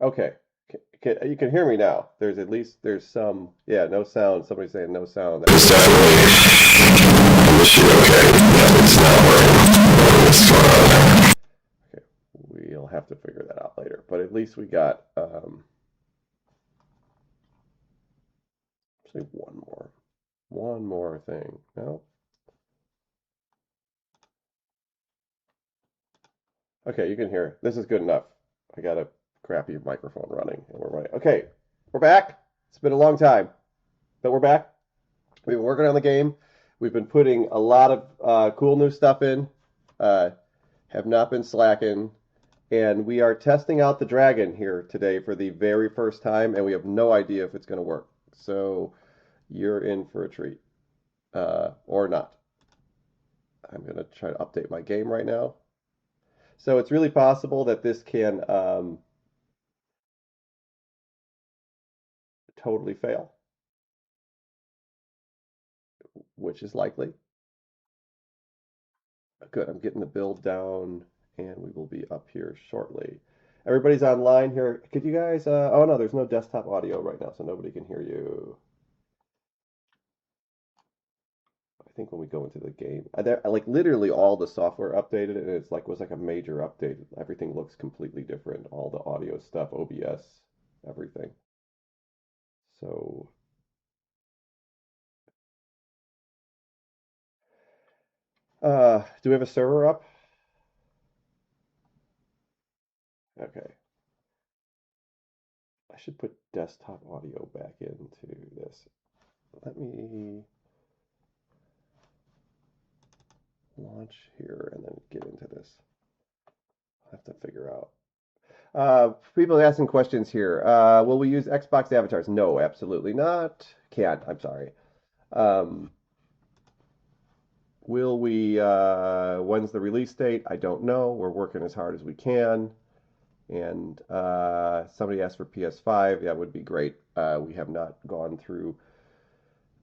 Okay. You can hear me now. There's at least there's some. Yeah, no sound. Somebody's saying no sound. It's definitely an issue, okay? Yeah, it's not working. What's going on there? Okay, we'll have to figure that out later. But at least we got actually one more thing. No. Okay, you can hear. This is good enough. I got a crappy microphone running, and we're running. Okay, we're back. It's been a long time, but we're back. We've been working on the game. We've been putting a lot of cool new stuff in. Have not been slacking, and we are testing out the dragon here today for the very first time, and we have no idea if it's going to work. So you're in for a treat, or not. I'm going to try to update my game right now. So it's really possible that this can totally fail, which is likely. Good, I'm getting the build down, and we will be up here shortly. Everybody's online here. Could you guys, oh no, there's no desktop audio right now, so nobody can hear you. I think when we go into the game, like literally all the software updated, and it's like was like a major update. Everything looks completely different. All the audio stuff, OBS, everything. So, do we have a server up? Okay. I should put desktop audio back into this. Let me launch here and then get into this. I'll have to figure out. People asking questions here. Will we use Xbox avatars? No, absolutely not. Can't. I'm sorry. Will we? When's the release date? I don't know. We're working as hard as we can. And somebody asked for PS5. That would be great. We have not gone through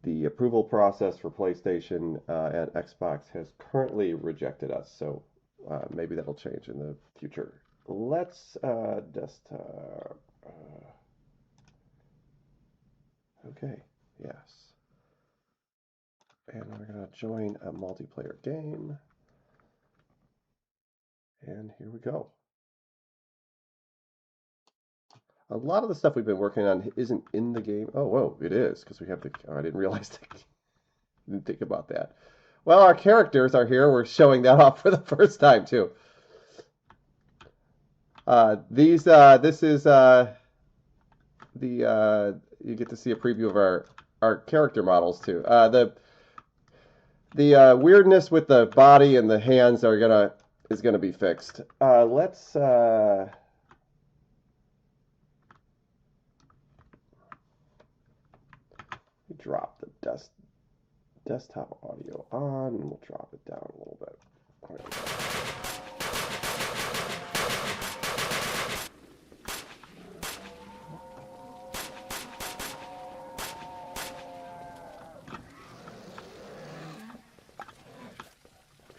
the approval process for PlayStation, and Xbox has currently rejected us. So maybe that'll change in the future. Let's desktop. Okay, yes. And we're going to join a multiplayer game. And here we go. A lot of the stuff we've been working on isn't in the game. Oh, whoa, it is, because we have the... Oh, I didn't realize that. Didn't think about that. Well, our characters are here. We're showing that off for the first time, too. This is you get to see a preview of our character models too. The weirdness with the body and the hands is gonna be fixed. Let's drop the desktop audio on, and we'll drop it down a little bit. There we go.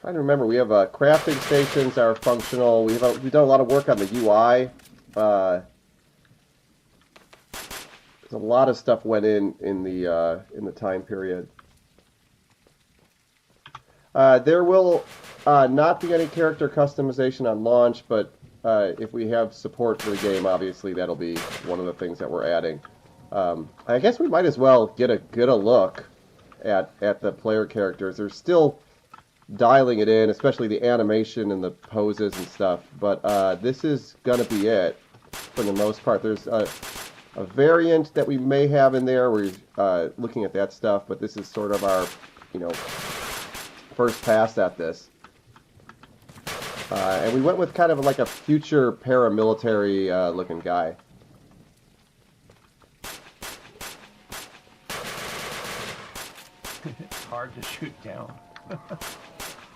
Trying to remember, we have crafting stations are functional. We've done a lot of work on the UI. There's a lot of stuff went in the time period. There will not be any character customization on launch, but if we have support for the game, obviously that'll be one of the things that we're adding. I guess we might as well get a look at the player characters. They're still dialing it in, especially the animation and the poses and stuff. But this is gonna be it for the most part. There's a variant that we may have in there. We're looking at that stuff, but this is sort of our, first pass at this. And we went with kind of like a future paramilitary looking guy. It's hard to shoot down.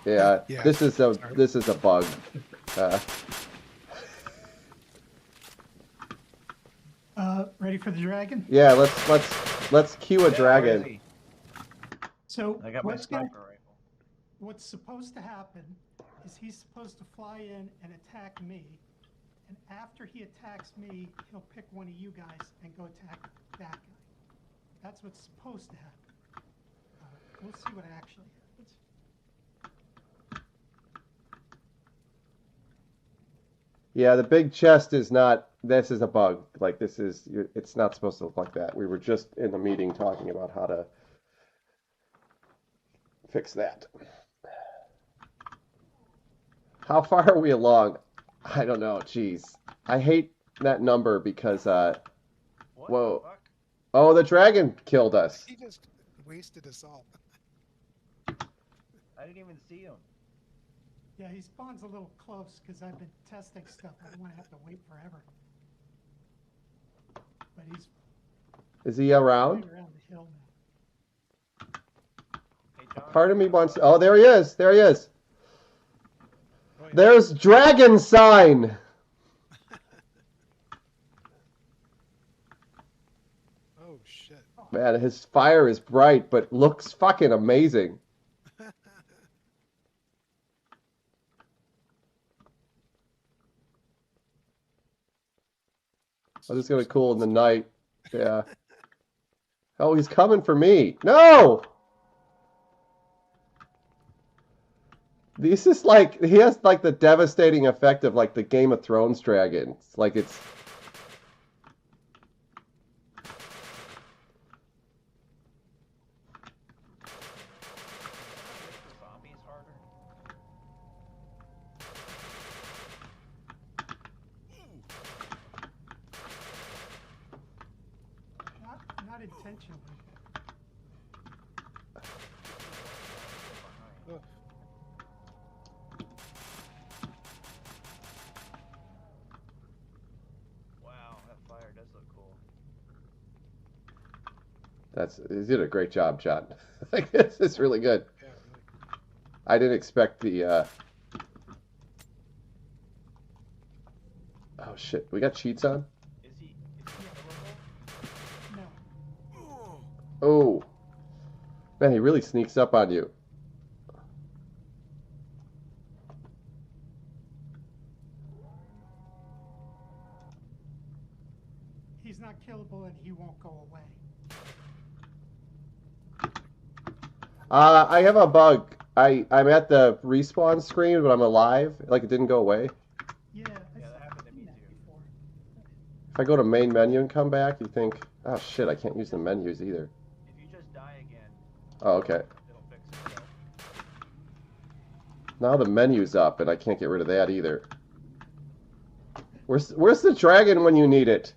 Yeah, this is a bug. Ready for the dragon? Yeah, let's cue a dragon. So I got my sniper rifle. what's supposed to happen is he's supposed to fly in and attack me, and after he attacks me, he'll pick one of you guys and go attack that guy. That's what's supposed to happen. We'll see what actually happens. Yeah, the big chest is not. This is a bug. Like this is. It's not supposed to look like that. We were just in the meeting talking about how to fix that. How far are we along? I don't know. Jeez, I hate that number because. What Whoa. the fuck? Oh, the dragon killed us. He just wasted us all. I didn't even see him. Yeah, he spawns a little close because I've been testing stuff. I don't want to have to wait forever. But he's Is he around? way around the hill now. Hey, John. Part of me wants. Oh, there he is. There he is. Oh, yeah. There's dragon sign. Oh shit. Man, his fire is bright, but looks fucking amazing. Oh, this is gonna be cool in the night. Yeah. Oh, he's coming for me. No! This is like, he has like the devastating effect of like the Game of Thrones dragons. Like it's... Zombies harder. Not intentionally. Ugh. Wow, that fire does look cool. You did a great job, John. Like, this is really good. Yeah, really. I didn't expect the, Oh shit, we got cheats on? Is he killable? No. Oh. Man, he really sneaks up on you. He's not killable and he won't go away. I have a bug. I'm at the respawn screen, but I'm alive. Like it didn't go away. Yeah, Yeah, that happened to me seen that too. before. If I go to main menu and come back, you think, oh shit, I can't use the menus either. If you just die again, Oh, okay. it'll fix itself. Now the menu's up, and I can't get rid of that either. Where's the dragon when you need it?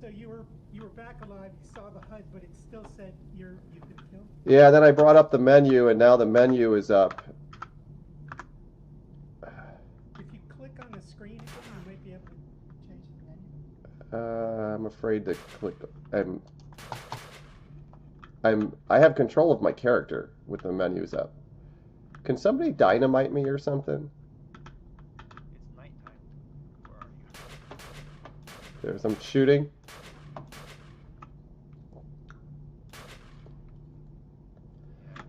So you were back alive. You saw the HUD, but it still said you've been killed. Yeah, then I brought up the menu, and now the menu is up. If you click on the screen again, you might be able to change the menu. I'm afraid to click. I have control of my character with the menus up. Can somebody dynamite me or something? It's nighttime. Where are you? There's some shooting.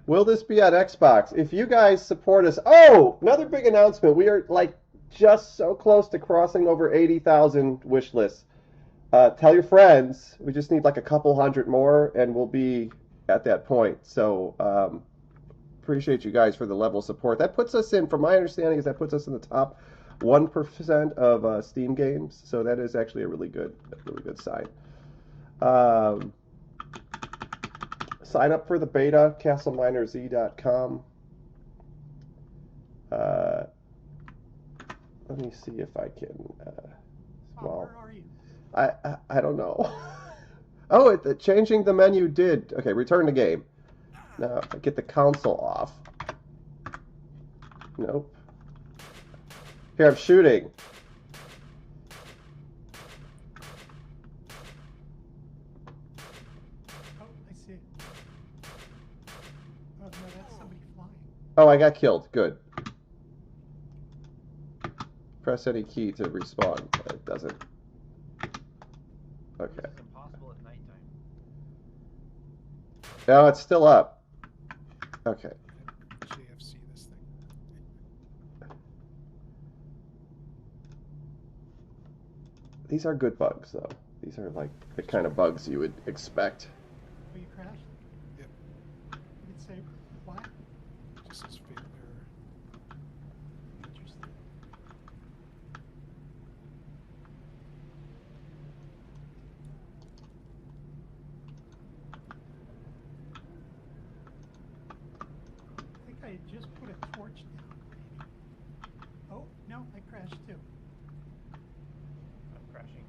Will this be on Xbox? If you guys support us... Oh! Another big announcement. We are, like, just so close to crossing over 80,000 wish lists. Tell your friends. We just need, like, a couple hundred more, and we'll be at that point. So, appreciate you guys for the level of support. That puts us in, from my understanding, that puts us in the top 1% of Steam games. So that is actually a really good sign. Sign up for the beta, CastleMinerZ.com. Let me see if I can. Where are you? I don't know. Oh, changing the menu did. Okay, return to game. Now get the console off. Nope. Here, I'm shooting. Oh, I see. Oh, no, that's somebody flying. Oh, I got killed. Good. Press any key to respawn. It doesn't. Okay. This is impossible at nighttime. Now it's still up. Okay. JFC this thing. These are good bugs, though. These are like the kind of bugs you would expect. Oh, you crashed? Yep. You could say, why? Just says fatal error. Interesting. I think I had just put a torch down, maybe. Oh, no, I crashed too. I'm crashing.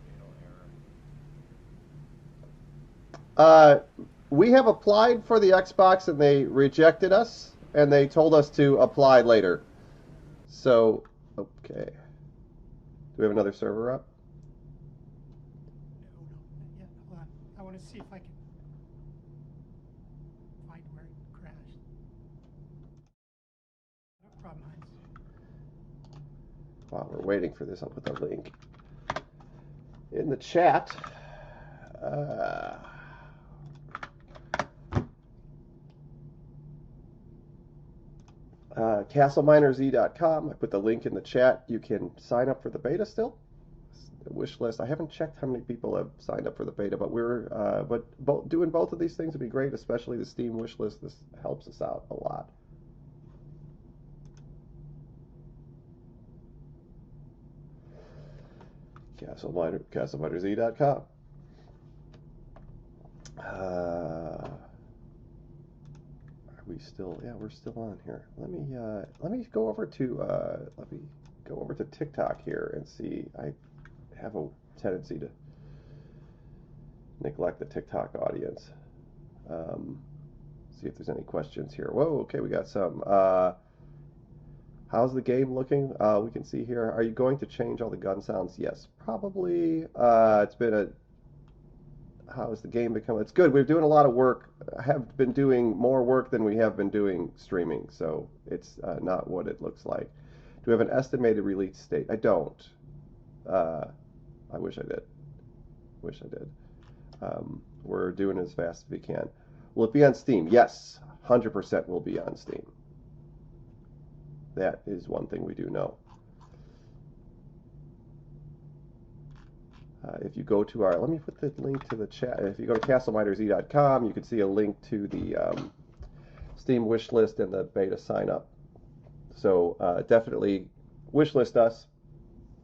Fatal error. We have applied for the Xbox and they rejected us, and they told us to apply later. So, okay. Do we have another server up? No, not yet. Hold on. I want to see if I can find where it crashed. No problem, Heinz. While we're waiting for this, I'll put the link in the chat. CastleMinerZ.com. I put the link in the chat. You can sign up for the beta still. Wish list. I haven't checked how many people have signed up for the beta, but doing both of these things would be great, especially the Steam wish list. This helps us out a lot. CastleMinerZ.com. Are we still? Yeah, we're still on here. Let me go over to TikTok here and see. I have a tendency to neglect the TikTok audience. See if there's any questions here. Whoa, okay, we got some. How's the game looking? We can see here. Are you going to change all the gun sounds? Yes, probably. It's been a. How's the game become? It's good. We're doing a lot of work. I have been doing more work than we have been doing streaming, so it's not what it looks like. Do we have an estimated release date? I don't. I wish I did. Wish I did. We're doing it as fast as we can. Will it be on Steam? Yes, 100% will be on Steam. That is one thing we do know. If you go to our, let me put the link to the chat. If you go to CastleMinerZ.com, you can see a link to the Steam wish list and the beta sign up. So definitely wish list us,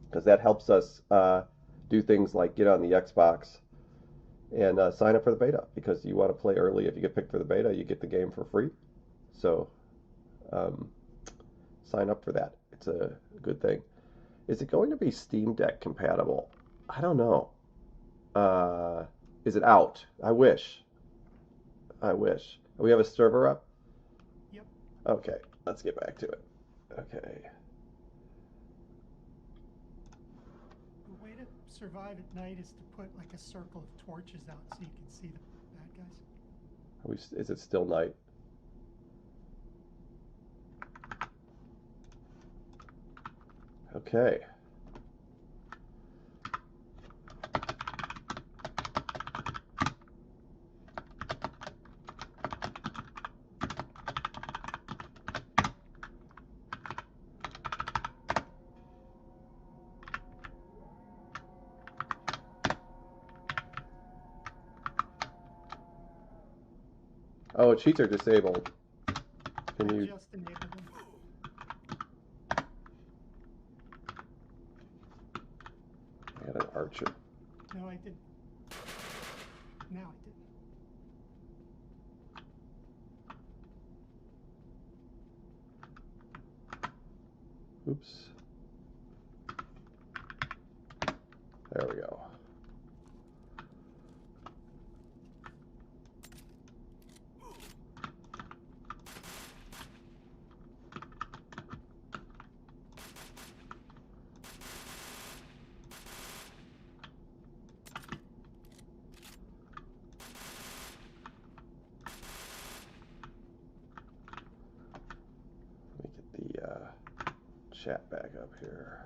because that helps us do things like get on the Xbox and sign up for the beta, because you want to play early. If you get picked for the beta, you get the game for free. So sign up for that. It's a good thing. Is it going to be Steam Deck compatible? I don't know. Is it out? I wish. We have a server up? Yep. Okay, let's get back to it. Okay. The way to survive at night is to put like a circle of torches out so you can see the bad guys. Is it still night? Okay. Oh, cheats are disabled. Can I you? just enabled them. I got an archer. No, I didn't. Now I didn't. Oops. There we go. Let me get the chat back up here.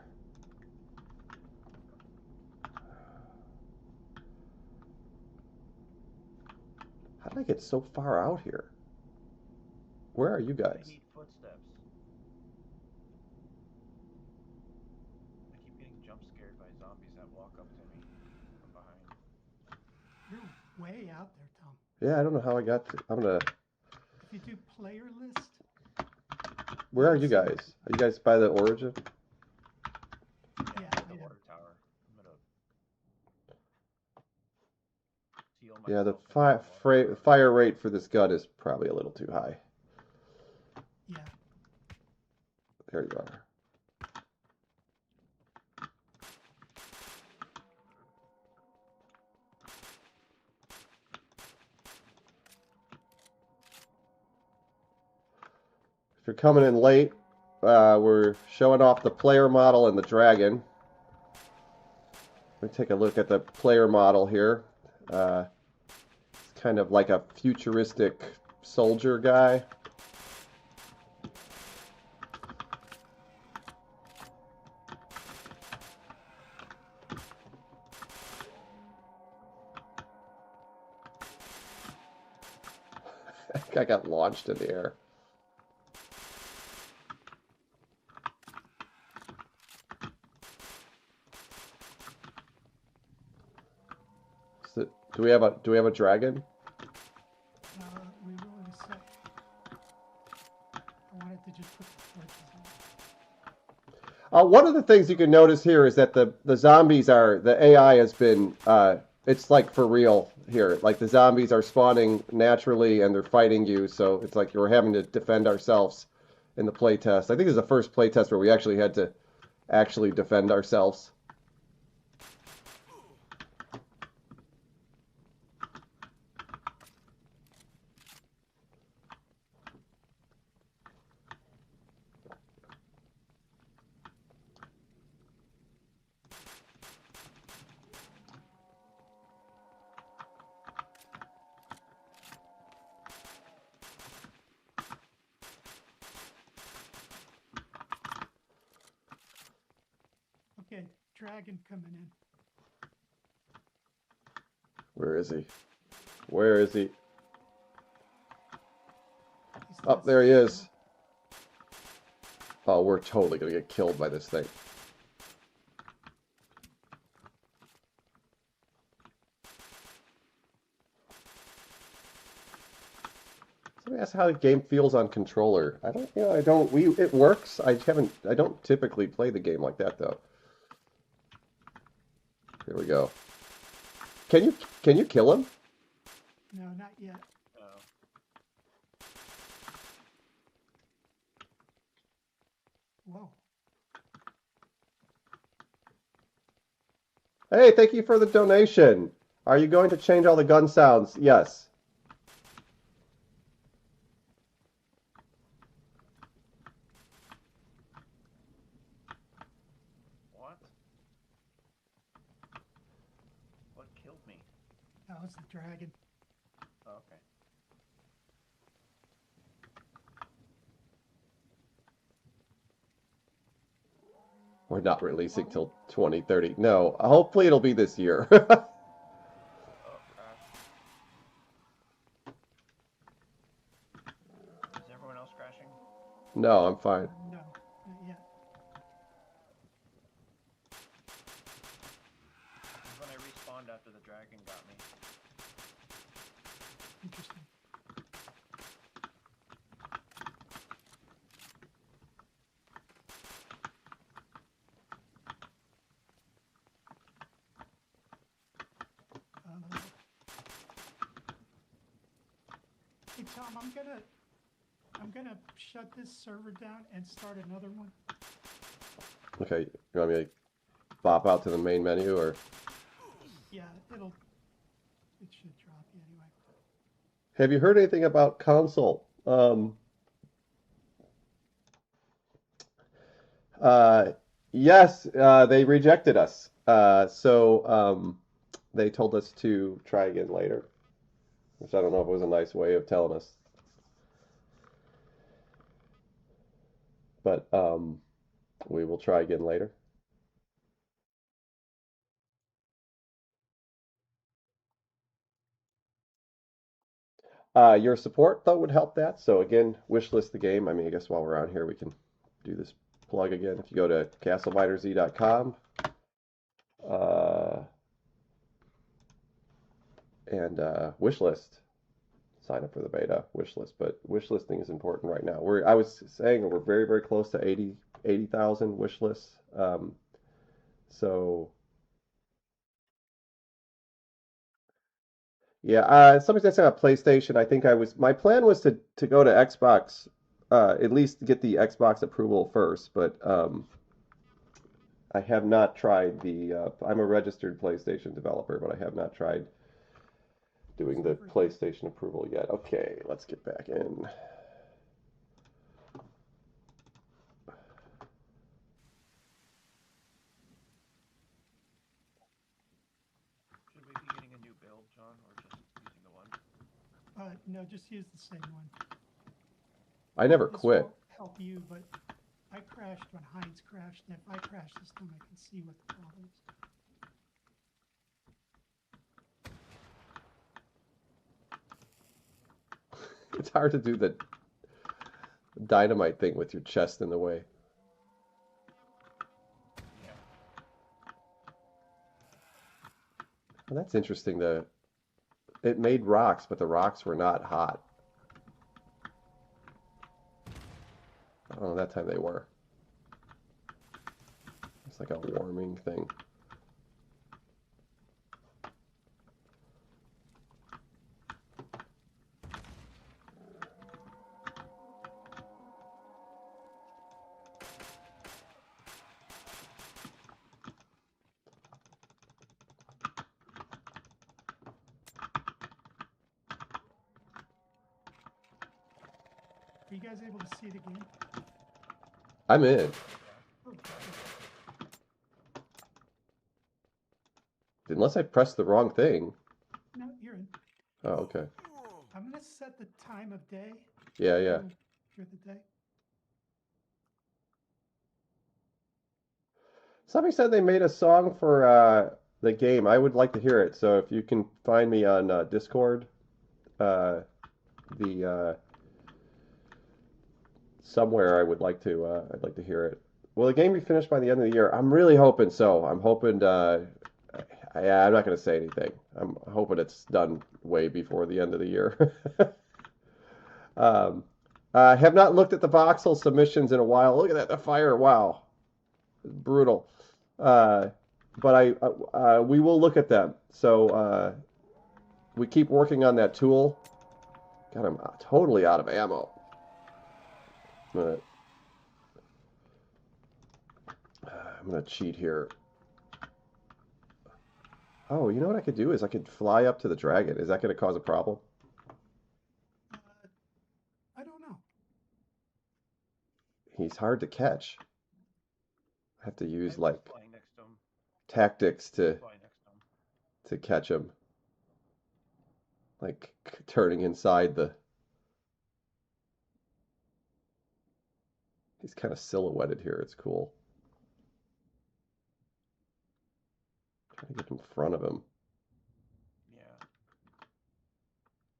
How did I get so far out here? Where are you I guys? need footsteps. I keep getting jump scared by zombies that walk up to me from behind. You're way out there, Tom. Yeah, I don't know how I got to. I'm gonna. If you do player list, Where are you guys? Are you guys by the origin? yeah, I'm at the yeah. water tower. I'm gonna seal Yeah, the myself in the water tower. fire rate for this gun is probably a little too high. Yeah. There you are. If you're coming in late, we're showing off the player model and the dragon. Let me take a look at the player model here. It's kind of like a futuristic soldier guy. I got launched in the air. Do we have a dragon? We will in a sec. I wanted to just put the torches on. One of the things you can notice here is that the zombies are, the AI has been, it's like for real here. Like the zombies are spawning naturally and they're fighting you, so it's like we're having to defend ourselves in the playtest. I think this is the first playtest where we actually had to actually defend ourselves. Okay, dragon coming in. Where is he? Where is he? He's Oh, there he is. Oh, we're totally gonna get killed by this thing. Somebody asked how the game feels on controller. I don't, it works. I don't typically play the game like that though. Here we go. Can you kill him? No, not yet. Oh. Whoa. Hey, thank you for the donation. Are you going to change all the gun sounds? Yes. What? What killed me? That was the dragon. Oh, okay. We're not releasing till 2030. No, hopefully it'll be this year. Oh, crash. Is everyone else crashing? No, I'm fine. No, not yet. This is when I respawned after the dragon got me. Interesting. Hey Tom, I'm gonna shut this server down and start another one. Okay, you want me to bop out to the main menu or? Yeah, it should drop you anyway. Have you heard anything about console? Yes, they rejected us. So they told us to try again later, which I don't know if it was a nice way of telling us. But we will try again later. Your support though would help that. So again, wishlist the game. I mean, I guess while we're on here, we can do this plug again. If you go to CastleMinerZ.com and wishlist, sign up for the beta wishlist. But wishlisting is important right now. I was saying we're very, very close to 80,000 wish lists. So yeah, somebody's asking about PlayStation. I think my plan was to go to Xbox, at least get the Xbox approval first, but I have not tried I'm a registered PlayStation developer, but I have not tried doing the PlayStation approval yet. Okay, let's get back in. Should we be getting a new build, John, or just using the one? No, just use the same one. I never This quit. won't help you, but I crashed when Heinz crashed, and if I crash this time, I can see what the problem is. It's hard to do the dynamite thing with your chest in the way. Yeah. Well, that's interesting. It made rocks, but the rocks were not hot. Oh, that time they were. It's like a warming thing. Are you guys able to see the game? I'm in. Oh, good. Unless I pressed the wrong thing. No, you're in. Oh, okay. I'm gonna set the time of day. Yeah, yeah. For the day. Somebody said they made a song for the game. I would like to hear it. So if you can find me on Discord, somewhere, I'd like to hear it. Will the game be finished by the end of the year? I'm really hoping so. I'm hoping. I'm not going to say anything. I'm hoping it's done way before the end of the year. I have not looked at the voxel submissions in a while. Look at that, the fire! Wow, brutal. But we will look at them. So we keep working on that tool. God, I'm totally out of ammo. I'm gonna cheat here. Oh, you know what I could do is I could fly up to the dragon. Is that going to cause a problem? I don't know. He's hard to catch. I have to use I'm like just flying next to him. tactics to Flying next to him. catch him. Like turning inside the. He's kind of silhouetted here. It's cool. Trying to get in front of him. Yeah.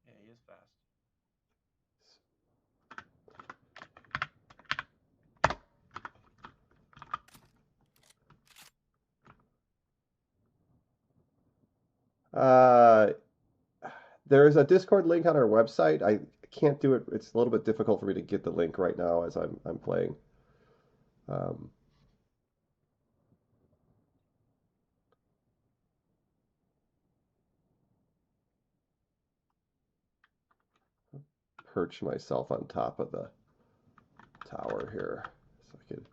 Yeah, he is fast. There's a Discord link on our website. I can't do it. It's a little bit difficult for me to get the link right now as I'm playing. Perch myself on top of the tower here so I could.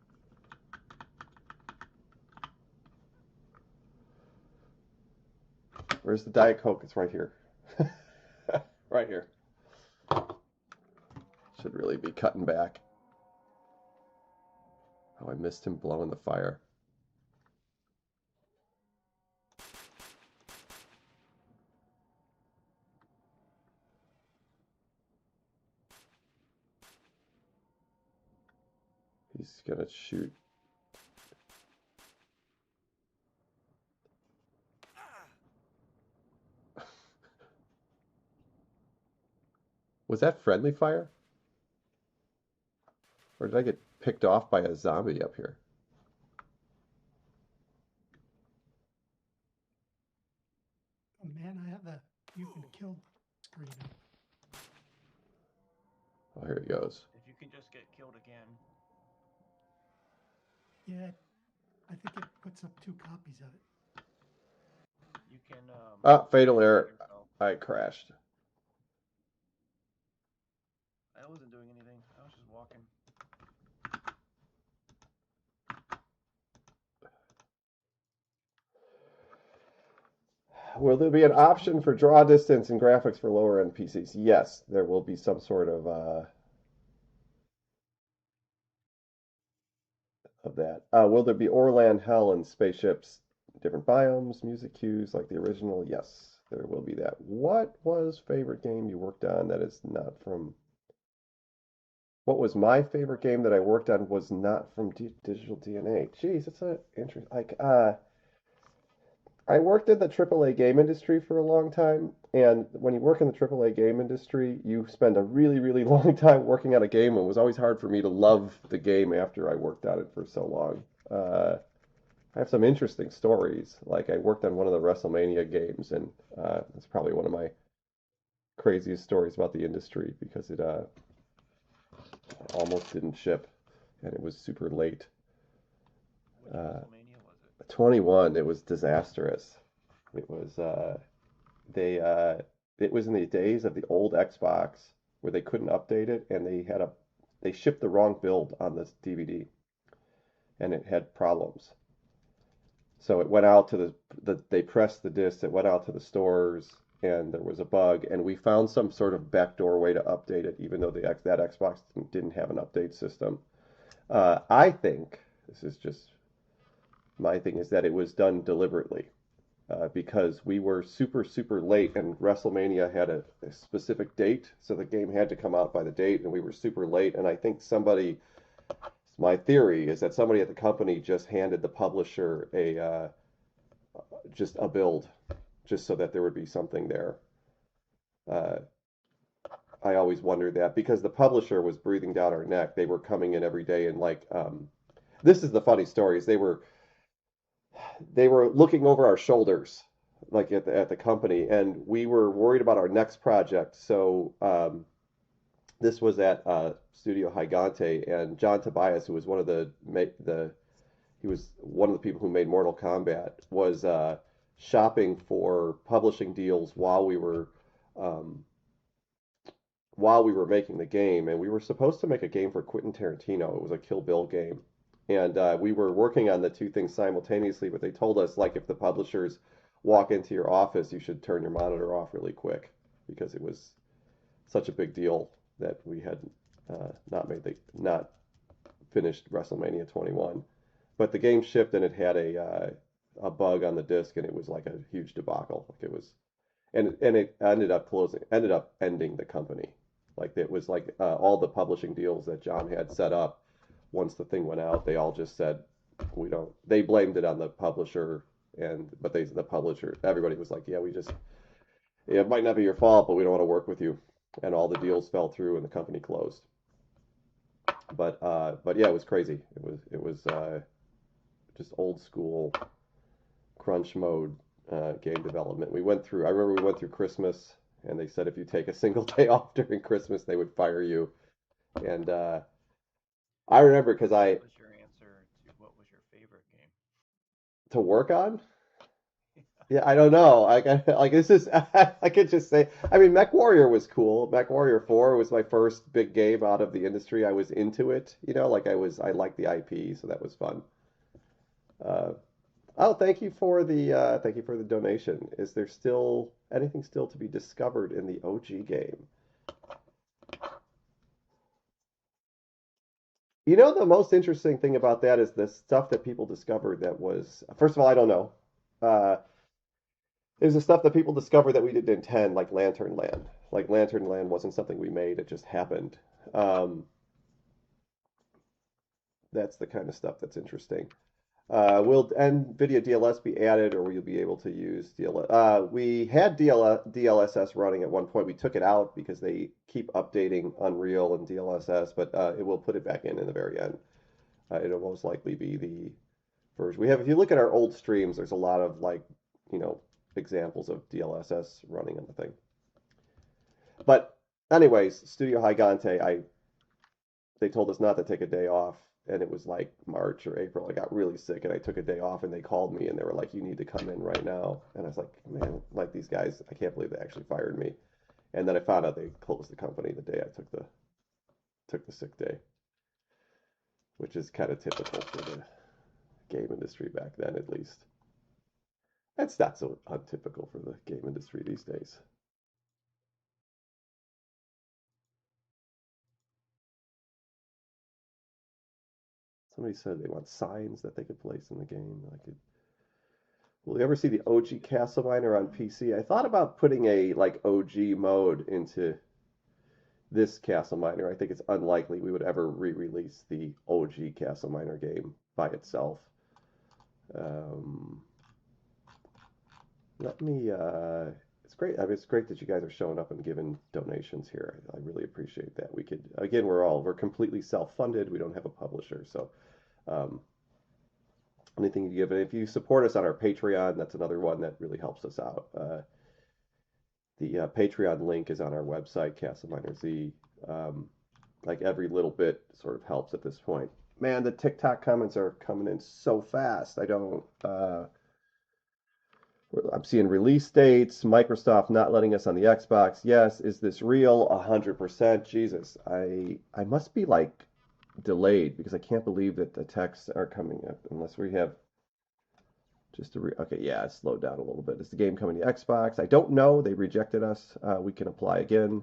Where's the Diet Coke? It's right here. Right here. Should really be cutting back. Oh, I missed him blowing the fire. He's gonna shoot. Was that friendly fire? Or did I get picked off by a zombie up here? Oh man, I have the you've been killed screen up. Oh, here he goes. If you can just get killed again. Yeah, I think it puts up 2 copies of it. You can Ah, fatal error. yourself. I crashed. I wasn't doing anything. I was just walking. Will there be an option for draw distance and graphics for lower end PCs? Yes, there will be some sort of that. Will there be Orland, Hell, and spaceships, different biomes, music cues like the original? Yes, there will be that. What was favorite game you worked on that is not from... What was my favorite game that I worked on was not from Digital DNA? Jeez, it's a interesting... Like, I worked in the AAA game industry for a long time, and when you work in the AAA game industry, you spend a really, really long time working on a game, and it was always hard for me to love the game after I worked on it for so long. I have some interesting stories. Like, I worked on one of the WrestleMania games, and it's probably one of my craziest stories about the industry, because it almost didn't ship, and it was super late. Which WrestleMania was it? 21, it was disastrous. It was it was in the days of the old Xbox where they couldn't update it, and they shipped the wrong build on this DVD, and it had problems. So it went out to they pressed the disc, it went out to the stores, and there was a bug, and we found some sort of backdoor way to update it, even though that Xbox didn't have an update system. I think, this is just my thing, is that it was done deliberately, because we were super, super late, and WrestleMania had a specific date, so the game had to come out by the date, and we were super late, and I think my theory is that somebody at the company just handed the publisher just a build, just so that there would be something there. I always wondered that, because the publisher was breathing down our neck. They were coming in every day, and like, this is the funny story, is they were looking over our shoulders, like at the company, and we were worried about our next project. So this was at Studio Gigante, and John Tobias, who was one of he was one of the people who made Mortal Kombat, was shopping for publishing deals while we were making the game, and we were supposed to make a game for Quentin Tarantino. It was a Kill Bill game. And we were working on the two things simultaneously, but they told us, like, if the publishers walk into your office, you should turn your monitor off really quick, because it was such a big deal that we had not finished WrestleMania 21. But the game shipped, and it had a bug on the disc, and it was like a huge debacle. Like, it was, and it ended up ending the company. Like, it was like all the publishing deals that John had set up. Once the thing went out, they all just said, they blamed it on the publisher, but the publisher, everybody was like, yeah, it might not be your fault, but we don't want to work with you. And all the deals fell through, and the company closed. But yeah, it was crazy. It was just old school crunch mode game development. I remember we went through Christmas, and they said if you take a single day off during Christmas, they would fire you. And I remember, because What was your answer to what was your favorite game? to work on? Yeah, I don't know. Like, this is, I could just say, I mean, Mech Warrior was cool. Mech Warrior 4 was my first big game out of the industry. I was into it, like I liked the IP, so that was fun. Thank you for the donation. Is there anything still to be discovered in the OG game? The most interesting thing about that is the stuff that people discovered that was, first of all, I don't know. There's the stuff that people discovered that we didn't intend, like Lantern Land. Like, Lantern Land wasn't something we made, it just happened. That's the kind of stuff that's interesting. Will NVIDIA DLSS be added, or will you be able to use DLSS? We had DLSS running at one point. We took it out because they keep updating Unreal and DLSS, but it will put it back in the very end. It'll most likely be the version we have. If you look at our old streams, there's a lot of like, examples of DLSS running on the thing. But anyways, Studio Gigante, they told us not to take a day off, and it was like March or April. I got really sick, and I took a day off, and they called me, and they were like, "You need to come in right now." And I was like, "Man, like these guys, I can't believe they actually fired me." And then I found out they closed the company the day I took the sick day, which is kind of typical for the game industry back then, at least. That's not so untypical for the game industry these days. Somebody said they want signs that they could place in the game. Will you ever see the OG CastleMiner on PC? I thought about putting a like OG mode into this CastleMiner. I think it's unlikely we would ever re-release the OG CastleMiner game by itself. It's great. I mean, it's great that you guys are showing up and giving donations here. I really appreciate that. Again, we're completely self-funded. We don't have a publisher, so anything you give. And if you support us on our Patreon, that's another one that really helps us out. The Patreon link is on our website, CastleMiner Z. Like every little bit sort of helps at this point. Man, the TikTok comments are coming in so fast. I'm seeing release dates, Microsoft not letting us on the Xbox. Yes, is this real? 100%. Jesus, I must be like delayed because I can't believe that the texts are coming up unless we have just okay, yeah, it slowed down a little bit. Is the game coming to Xbox? I don't know. They rejected us. We can apply again.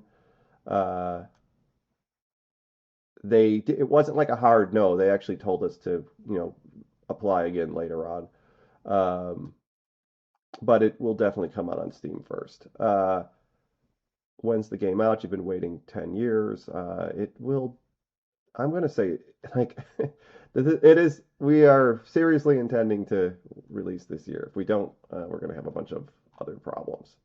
It wasn't like a hard no. They actually told us to, apply again later on. But it will definitely come out on Steam first. When's the game out? You've been waiting 10 years. It will, I'm going to say, like, it is, we are seriously intending to release this year. If we don't, we're going to have a bunch of other problems.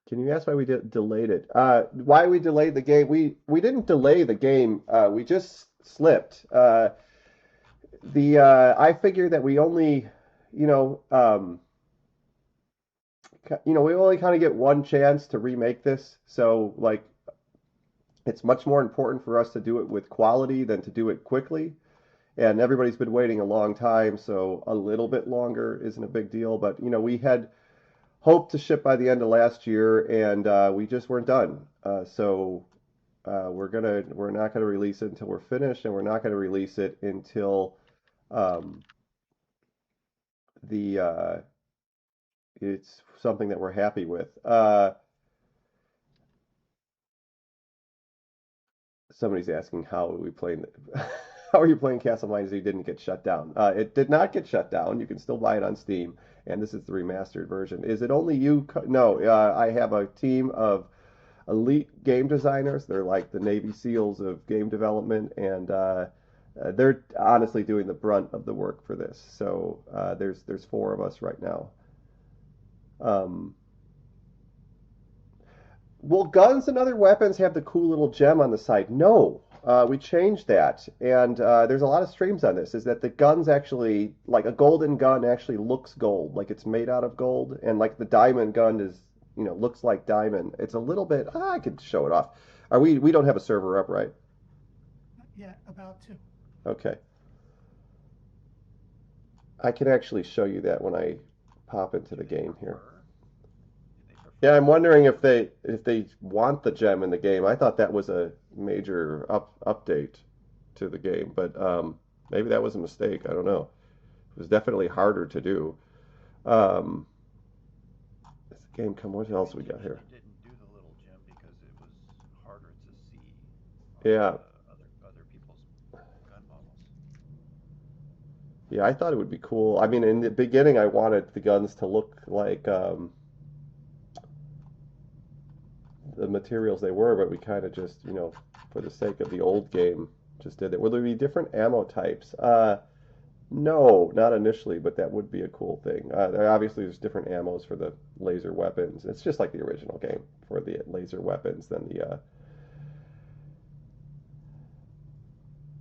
Can you ask why we delayed it? Why we delayed the game? We didn't delay the game. We just slipped. I figured that we only, we only kind of get one chance to remake this. So like, it's much more important for us to do it with quality than to do it quickly. And everybody's been waiting a long time, so a little bit longer isn't a big deal. But we had hoped to ship by the end of last year, and we just weren't done. So we're not gonna release it until we're finished, and we're not gonna release it until it's something that we're happy with. Somebody's asking how are we playing. How are you playing CastleMiner? You didn't get shut down. It did not get shut down. You can still buy it on Steam, and this is the remastered version. Is it only you? No, I have a team of elite game designers. They're like the Navy SEALs of game development, and they're honestly doing the brunt of the work for this. So there's 4 of us right now. Will guns and other weapons have the cool little gem on the side? No. We changed that, and there's a lot of streams on this, is that the guns actually, like a golden gun actually looks gold, like it's made out of gold, and like the diamond gun is, looks like diamond. It's a little bit, I could show it off. We don't have a server up, right? Yeah, about to. Okay. I can actually show you that when I pop into the game here. Yeah, I'm wondering if they want the gem in the game. I thought that was a major update to the game, but maybe that was a mistake. I don't know. It was definitely harder to do. This game, what else we got here? Didn't do the little gem because it was harder to see. Yeah. Other people's gun models. Yeah, I thought it would be cool. I mean, in the beginning, I wanted the guns to look like the materials they were, but we kind of just, you know, for the sake of the old game, just did it. Will there be different ammo types? No, not initially, but that would be a cool thing. Obviously, there's different ammos for the laser weapons. It's just like the original game for the laser weapons than the.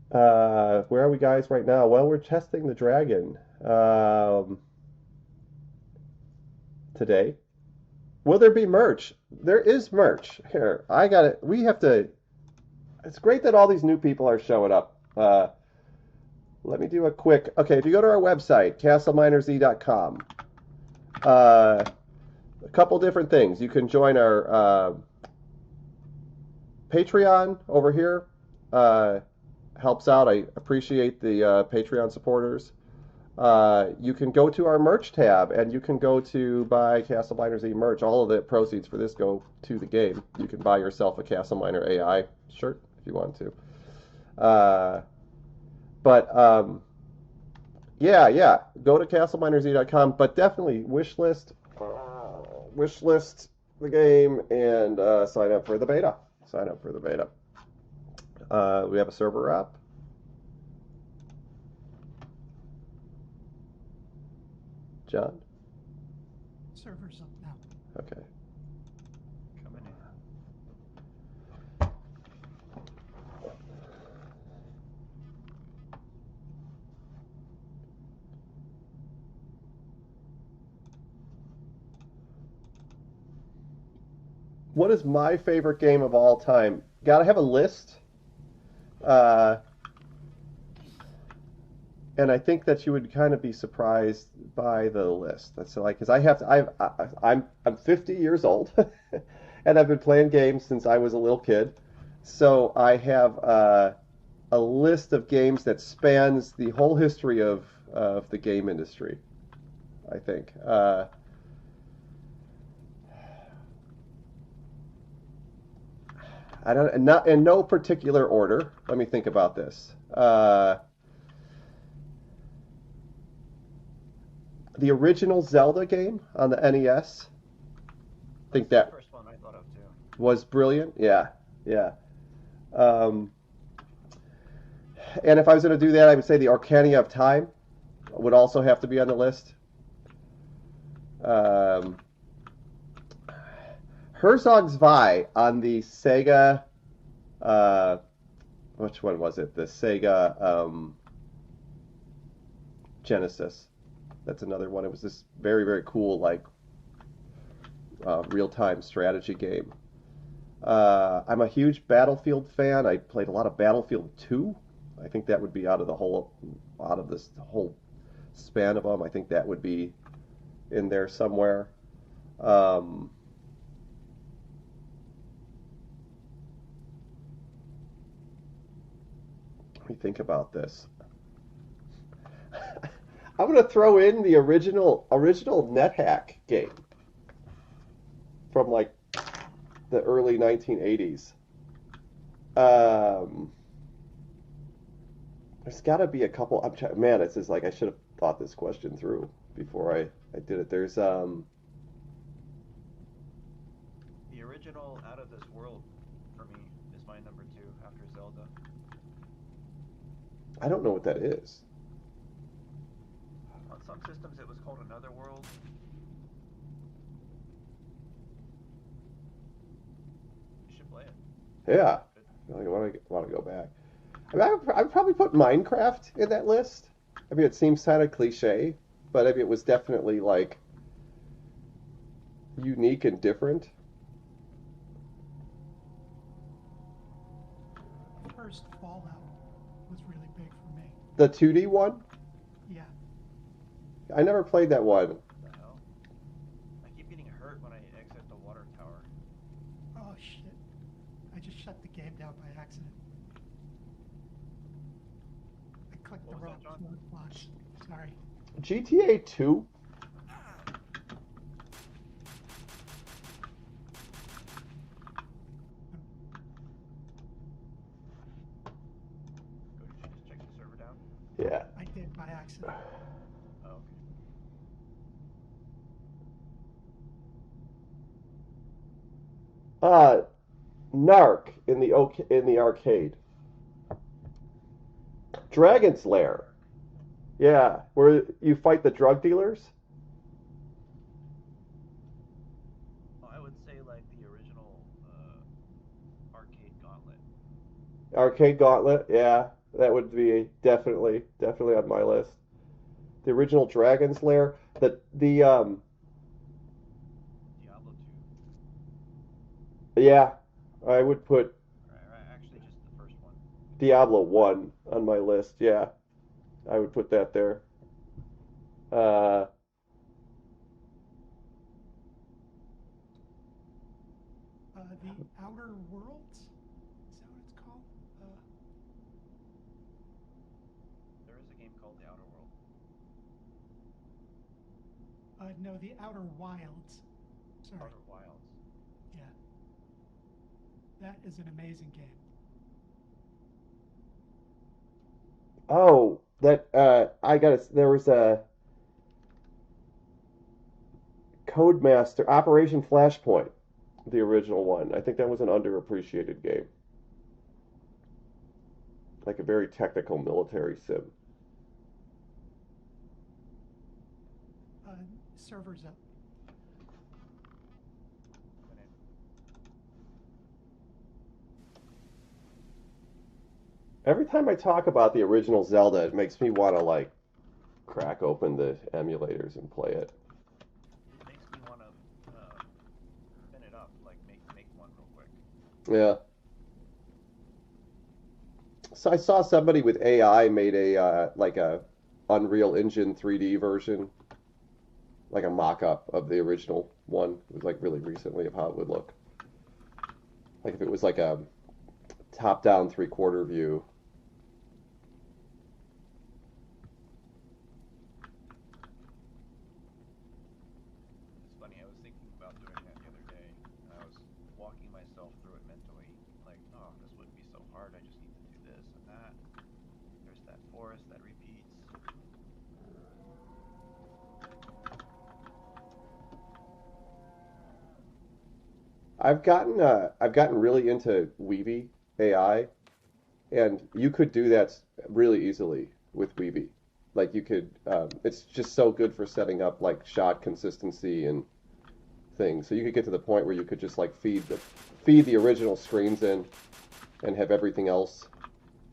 Where are we, guys, right now? Well, we're testing the dragon today. Will there be merch? There is merch. Here, I got it. We have to. It's great that all these new people are showing up. Let me do a quick. Okay, if you go to our website, CastleMinerZ.com, a couple different things. You can join our Patreon over here. Helps out. I appreciate the Patreon supporters. You can go to our merch tab, and you can go to buy CastleMinerZ merch. All of the proceeds for this go to the game. You can buy yourself a CastleMiner AI shirt if you want to. Yeah, go to CastleMinerZ.com, but definitely wishlist the game and sign up for the beta. We have a server up. John? Server's up now. Okay. Coming in. What is my favorite game of all time? Gotta have a list. And I think that you would kind of be surprised by the list. That's like, because I'm 50 years old, and I've been playing games since I was a little kid. So I have a list of games that spans the whole history of the game industry, I think. I don't, not in no particular order. Let me think about this. The original Zelda game on the NES. I think That's that the first one I thought of too. was brilliant. Yeah. And if I was going to do that, I would say the Arcania of Time would also have to be on the list. Herzog's Vi on the Sega. Which one was it? The Sega Genesis. That's another one. It was this very, very cool, like, real-time strategy game. I'm a huge Battlefield fan. I played a lot of Battlefield 2. I think that would be out of this whole span of them. I think that would be in there somewhere. Let me think about this. I'm going to throw in the original NetHack game from like the early 1980s. There's got to be a couple. Man, it's just like I should have thought this question through before I did it. There's The original Out of This World for me is my number 2 after Zelda. I don't know what that is. On some systems it was called Another World. You should play it. Yeah, I want to go back. I mean, I'd probably put Minecraft in that list. I mean, it seems kind of cliche, but I mean, it was definitely like unique and different. First Fallout was really big for me. The 2D one? Yeah. I never played that one. What the hell? I keep getting hurt when I exit the water tower. Oh shit. I just shut the game down by accident. I clicked What the was that, wrong John? box. Sorry. GTA 2? Did you just check the server down? Yeah. I did by accident. Oh, okay. Uh, Narc in the arcade. Dragon's Lair. Yeah, where you fight the drug dealers. Well, I would say like the original arcade gauntlet. Arcade Gauntlet. Yeah, that would be definitely on my list. The original Dragon's Lair. The Diablo 2. yeah, I would put Right, actually, just the first one. Diablo 1 on my list. Yeah, I would put that there. Uh, The Outer Worlds? Is that what it's called? There is a game called The Outer World. No, the Outer Wilds. Sorry. Outer Wilds. Yeah. That is an amazing game. oh, that I got it. There was a Codemaster Operation Flashpoint, the original one. I think that was an underappreciated game, like a very technical military sim. Servers up. Went in. Every time I talk about the original Zelda, it makes me want to like crack open the emulators and play it. It makes me want to spin it up, like make one real quick. Yeah. So I saw somebody with AI made a like a Unreal Engine 3D version, like a mock-up of the original one. It was like really recently of how it would look. Like if it was like a top-down three-quarter view. It's funny, I was thinking about doing that the other day, and I was walking myself through it mentally, like, oh, this wouldn't be so hard, I just need to do this and that. There's that forest that repeats. I've gotten really into Weavy AI, and you could do that really easily with Weavy. Like you could, it's just so good for setting up like shot consistency and things. So you could get to the point where you could just like feed the original screens in, and have everything else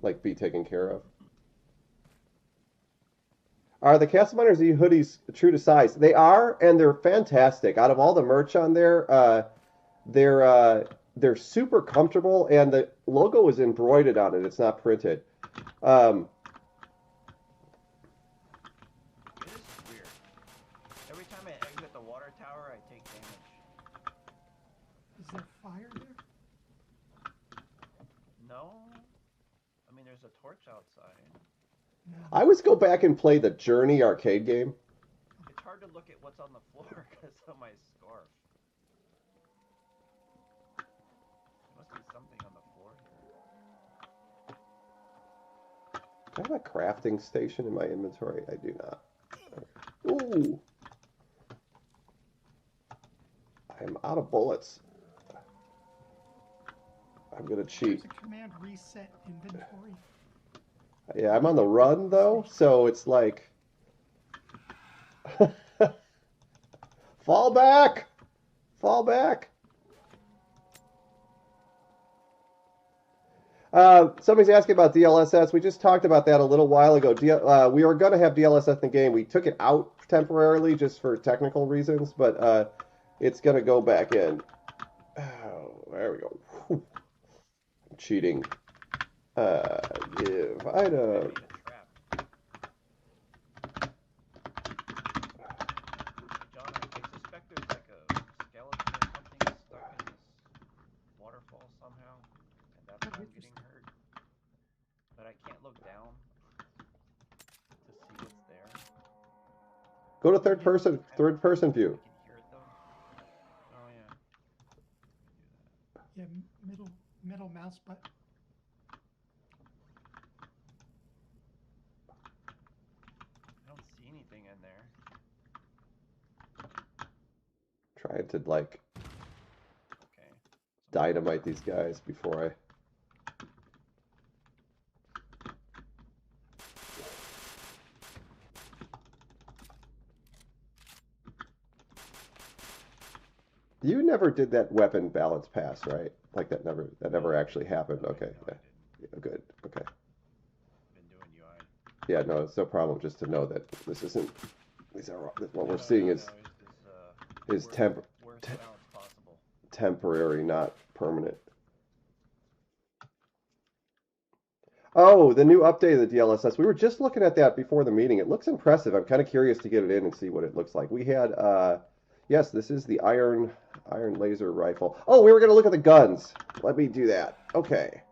like be taken care of. Are the CastleMiner Z hoodies true to size? They are, and they're fantastic. Out of all the merch on there, they're super comfortable, and the logo is embroidered on it. It's not printed. Um, It is weird. Every time I exit the water tower, I take damage. Is there fire there? No? I mean, there's a torch outside. No. I always go back and play the Journey arcade game. It's hard to look at what's on the floor because of my scarf. There must be something on the floor here. Do I have a crafting station in my inventory? I do not. Ooh. I'm out of bullets. I'm gonna cheat. There's a command reset inventory. Yeah, I'm on the run though, so it's like fall back, fall back. Somebody's asking about DLSS. We just talked about that a little while ago. We were going to have DLSS in the game. We took it out temporarily just for technical reasons, but it's going to go back in. Oh, there we go. Whew. I'm cheating. Give I item. made a trap. John, I suspect there's like a skeleton or something stuck in this waterfall somehow, and that's why I'm getting hurt. But I can't look down to see what's there. Go to third person view. I can hear it though. Oh yeah. Yeah, middle mouse button. I don't see anything in there. Trying to like. Okay. dynamite these guys before I... You never did that weapon balance pass, right? Like that never actually happened. Okay, yeah. Yeah, good. Okay. Been doing UI. Yeah, no, it's no problem. Just to know that this isn't. These are what we're seeing is worst balance possible. temporary, not permanent. Oh, the new update of the DLSS. We were just looking at that before the meeting. It looks impressive. I'm kind of curious to get it in and see what it looks like. We had, yes, this is the iron laser rifle. Oh, we were going to look at the guns. Let me do that. Okay.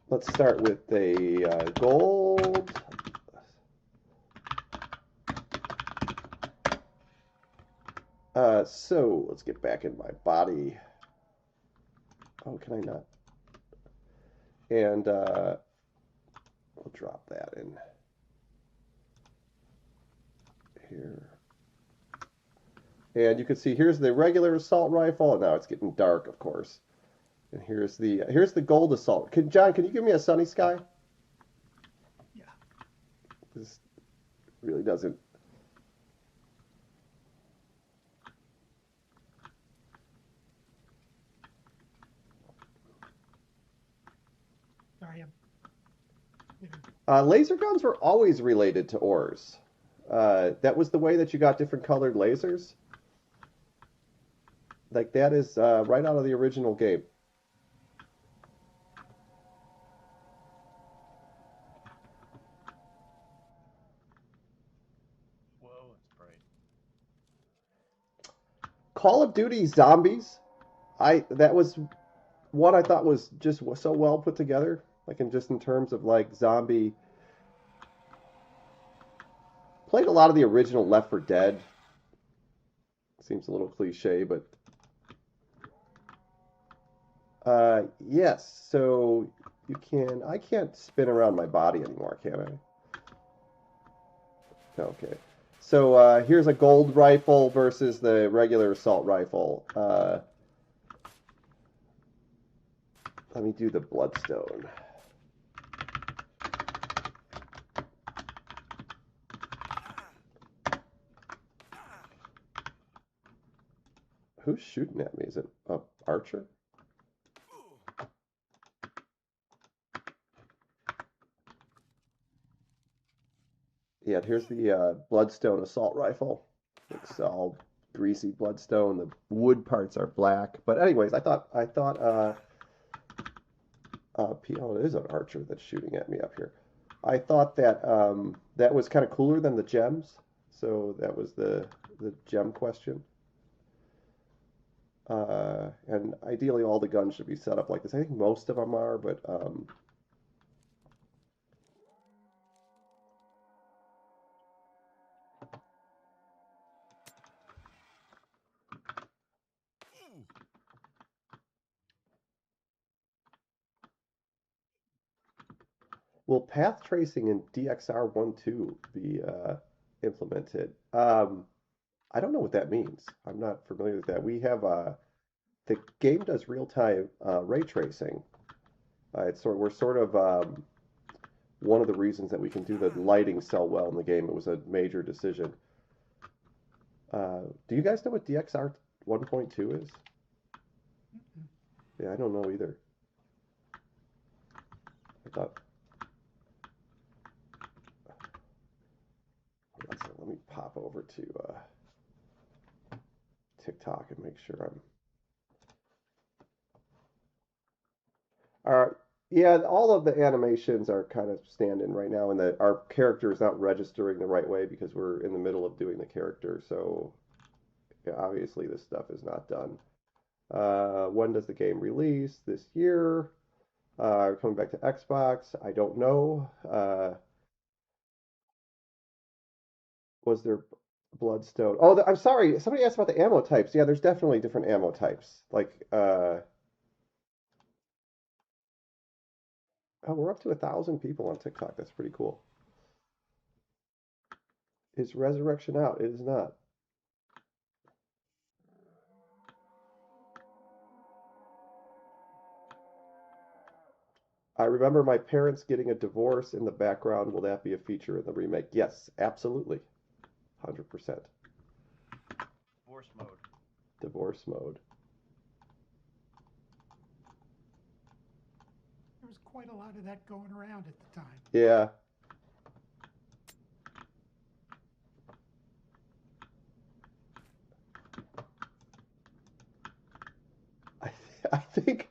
Let's start with the gold. So let's get back in my body. Oh, can I not? And we'll drop that in here. And you can see here's the regular assault rifle. Now it's getting dark, of course. And here's the gold assault. John, can you give me a sunny sky? Yeah. This really doesn't. Sorry, Laser guns were always related to ores. That was the way that you got different colored lasers. Like that is right out of the original game. Whoa, it's bright. Call of Duty Zombies. That was what I thought was just so well put together. Like in terms of like zombie. Played a lot of the original Left 4 Dead. Seems a little cliche, but yes. So you can. I can't spin around my body anymore, can I? Okay. So here's a gold rifle versus the regular assault rifle. Let me do the bloodstone. Who's shooting at me? Is it a archer? Yeah, here's the bloodstone assault rifle. It's all greasy bloodstone. The wood parts are black. But anyways, I thought oh, it is an archer that's shooting at me up here. I thought that that was kind of cooler than the gems. So that was the gem question. And ideally all the guns should be set up like this. I think most of them are, but will path tracing in DXR12 be implemented? I don't know what that means. I'm not familiar with that. We have the game does real-time ray tracing. We're sort of one of the reasons that we can do the lighting so well in the game. It was a major decision. Do you guys know what DXR 1.2 is? Yeah, I don't know either. I thought. Let me pop over to TikTok and make sure I'm. Yeah, all of the animations are kind of stand-in right now, and our character is not registering the right way because we're in the middle of doing the character. So, yeah, obviously this stuff is not done. When does the game release? This year. Coming back to Xbox. I don't know. Was there Bloodstone? Oh, I'm sorry. Somebody asked about the ammo types. Yeah, there's definitely different ammo types. Like, oh, we're up to 1,000 people on TikTok. That's pretty cool. Is Resurrection out? It is not. I remember my parents getting a divorce in the background. Will that be a feature in the remake? Yes, absolutely. 100%. Divorce mode. Divorce mode. There was quite a lot of that going around at the time. Yeah. I think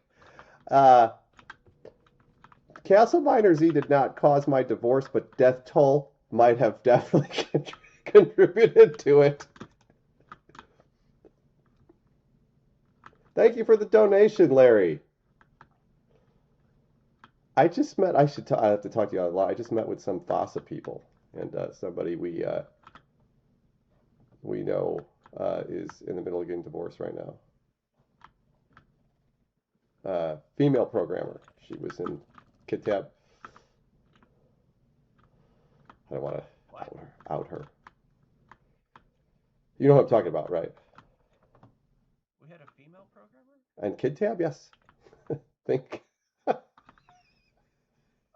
CastleMiner Z did not cause my divorce, but Death Toll might have definitely contributed to it. Thank you for the donation, Larry. I just met, I have to talk to you a lot. I just met with some FOSSA people, and somebody we know is in the middle of getting divorced right now. Female programmer. She was in Kitab. I don't want to out her. You know what I'm talking about, right? We had a female programmer? And KidTab, yes. Think.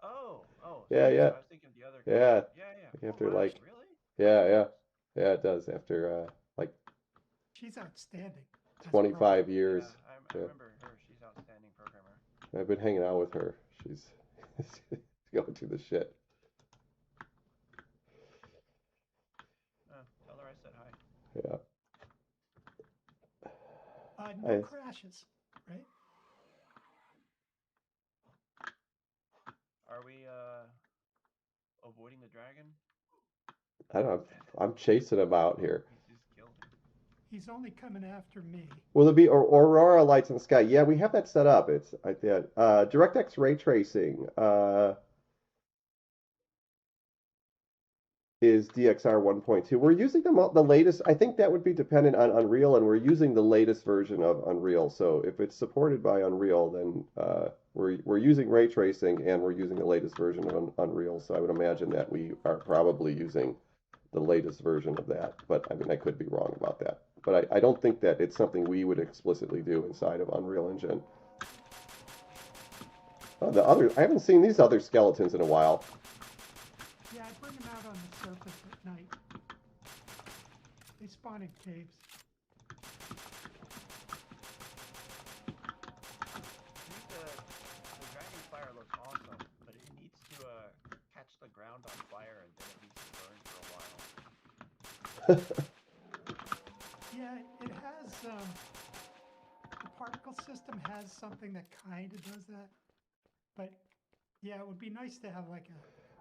Oh. Yeah, yeah. I was thinking of the other guy. Yeah. Yeah. After gosh, like. Really? Yeah. Yeah, it does. After like. She's outstanding. 25 years. Yeah, I remember her. She's an outstanding programmer. I've been hanging out with her. She's going through the shit. Tell her I said hi. Yeah. No crashes, right? Are we avoiding the dragon? I don't know. I'm chasing him out here. He's just killed him. He's only coming after me. Will there be Aurora lights in the sky? Yeah, we have that set up. It's DirectX ray tracing is DXR 1.2. We're using the latest. I think that would be dependent on Unreal, and we're using the latest version of Unreal. So if it's supported by Unreal, then we're using ray tracing, and we're using the latest version of Unreal. So I would imagine that we are probably using the latest version of that. But I mean, I could be wrong about that. But I don't think that it's something we would explicitly do inside of Unreal Engine. Oh, I haven't seen these other skeletons in a while. Yeah, I bring them out on the surface at night. They spawn in caves. The dragonfire looks awesome, but it needs to catch the ground on fire and then it needs to burn for a while. Yeah, it has, the particle system has something that kind of does that. But, yeah, it would be nice to have like a...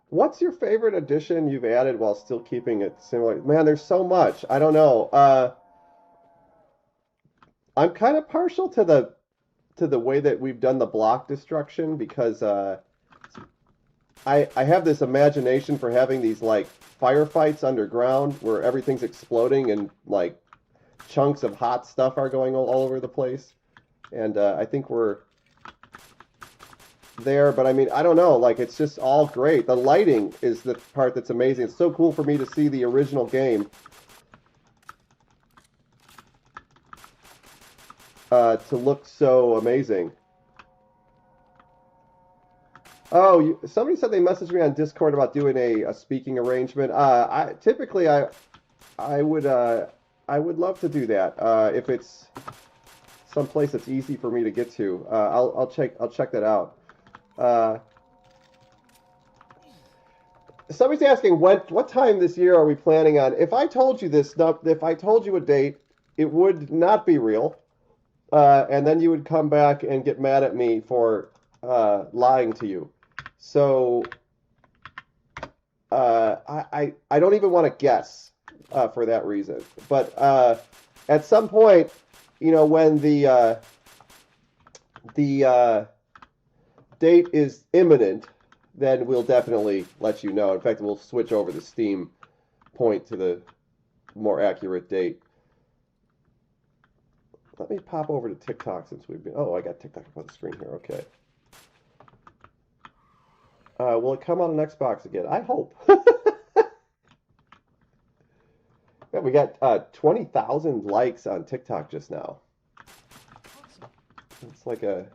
What's your favorite addition you've added while still keeping it similar? Man, there's so much. I don't know. I'm kind of partial to the way that we've done the block destruction because I have this imagination for having these like firefights underground where everything's exploding and like chunks of hot stuff are going all over the place. And I think we're there, but I mean, I don't know, like it's just all great. The lighting is the part that's amazing. It's so cool for me to see the original game to look so amazing. Oh, somebody said they messaged me on Discord about doing a speaking arrangement. I would love to do that if it's someplace that's easy for me to get to. I'll check that out. Somebody's asking what time this year are we planning on? If I told you this stuff, if I told you a date, it would not be real, and then you would come back and get mad at me for lying to you. So I don't even want to guess for that reason. But at some point, you know, when the date is imminent, then we'll definitely let you know. In fact, we'll switch over the Steam point to the more accurate date. Let me pop over to TikTok since we've been... Oh, I got TikTok up on the screen here. Okay. Will it come on an Xbox again? I hope. Yeah, we got 20,000 likes on TikTok just now. It's like a...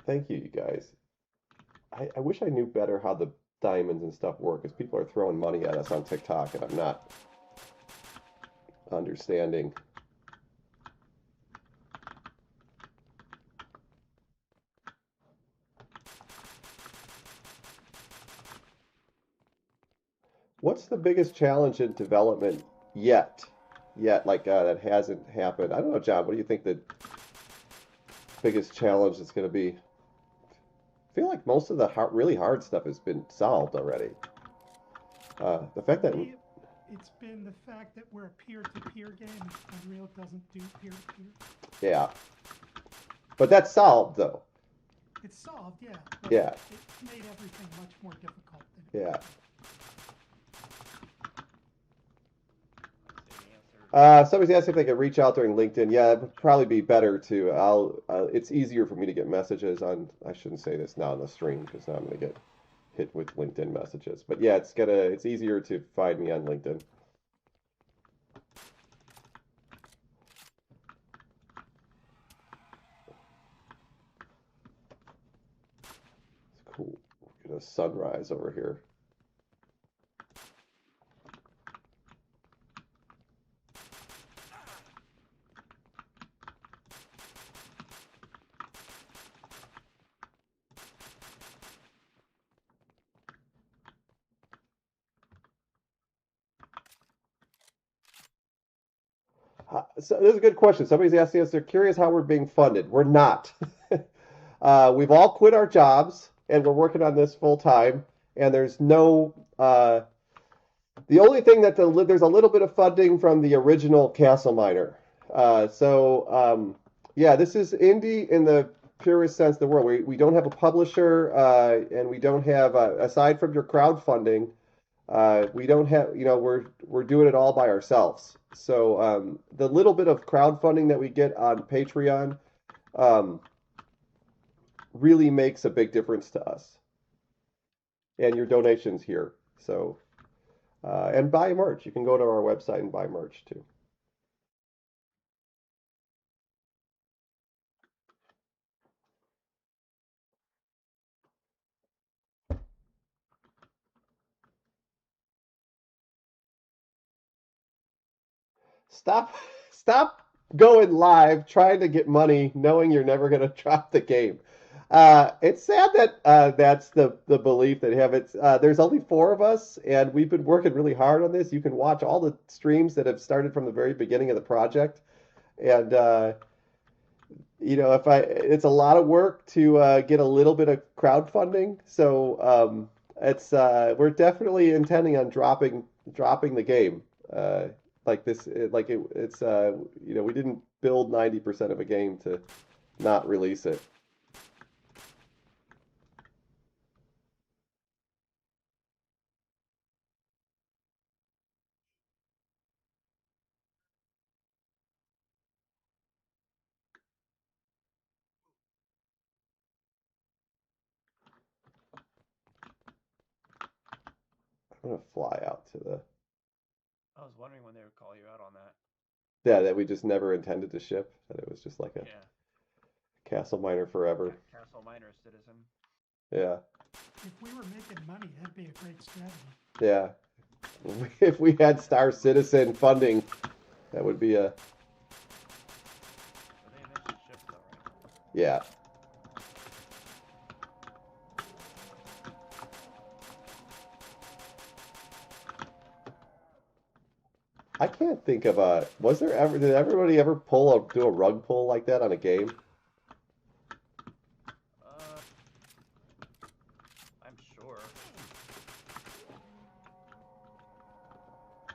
Thank you, you guys. I wish I knew better how the diamonds and stuff work, because people are throwing money at us on TikTok, and I'm not understanding. What's the biggest challenge in development yet? Like that hasn't happened. I don't know, John. What do you think the biggest challenge is going to be? I feel like most of the really hard stuff has been solved already. The fact that It's been the fact that we're a peer-to-peer game. Unreal doesn't do peer-to-peer. yeah, but that's solved though. It's solved, yeah. But Yeah. It's made everything much more difficult. Yeah. Somebody's asked if they could reach out during LinkedIn. Yeah, it would probably be better to. It's easier for me to get messages on. I shouldn't say this now on the stream because now I'm gonna get hit with LinkedIn messages. But yeah, it's easier to find me on LinkedIn. It's cool. We're gonna sunrise over here. So this is a good question. Somebody's asking us, they're curious how we're being funded. We're not. We've all quit our jobs and we're working on this full time. And there's no, the only thing that there's a little bit of funding from the original CastleMiner. Yeah, this is indie in the purest sense of the word. We don't have a publisher and we don't have, aside from your crowdfunding, we don't have, we're doing it all by ourselves. So the little bit of crowdfunding that we get on Patreon really makes a big difference to us. And your donations here. So, and buy merch. You can go to our website and buy merch too. Stop going live trying to get money knowing you're never going to drop the game. It's sad that that's the belief that have it. There's only 4 of us, and we've been working really hard on this. You can watch all the streams that have started from the very beginning of the project, and it's a lot of work to get a little bit of crowdfunding. So we're definitely intending on dropping the game. Like this, we didn't build 90% of a game to not release it. I'm gonna fly out to the. I was wondering when they would call you out on that. Yeah, that we just never intended to ship. That it was just like a CastleMiner forever. CastleMiner citizen. Yeah. If we were making money, that'd be a great strategy. Yeah. If we had Star Citizen funding, that would be a. They eventually ship though, right? Yeah. I can't think of a. Did everybody ever do a rug pull like that on a game? I'm sure.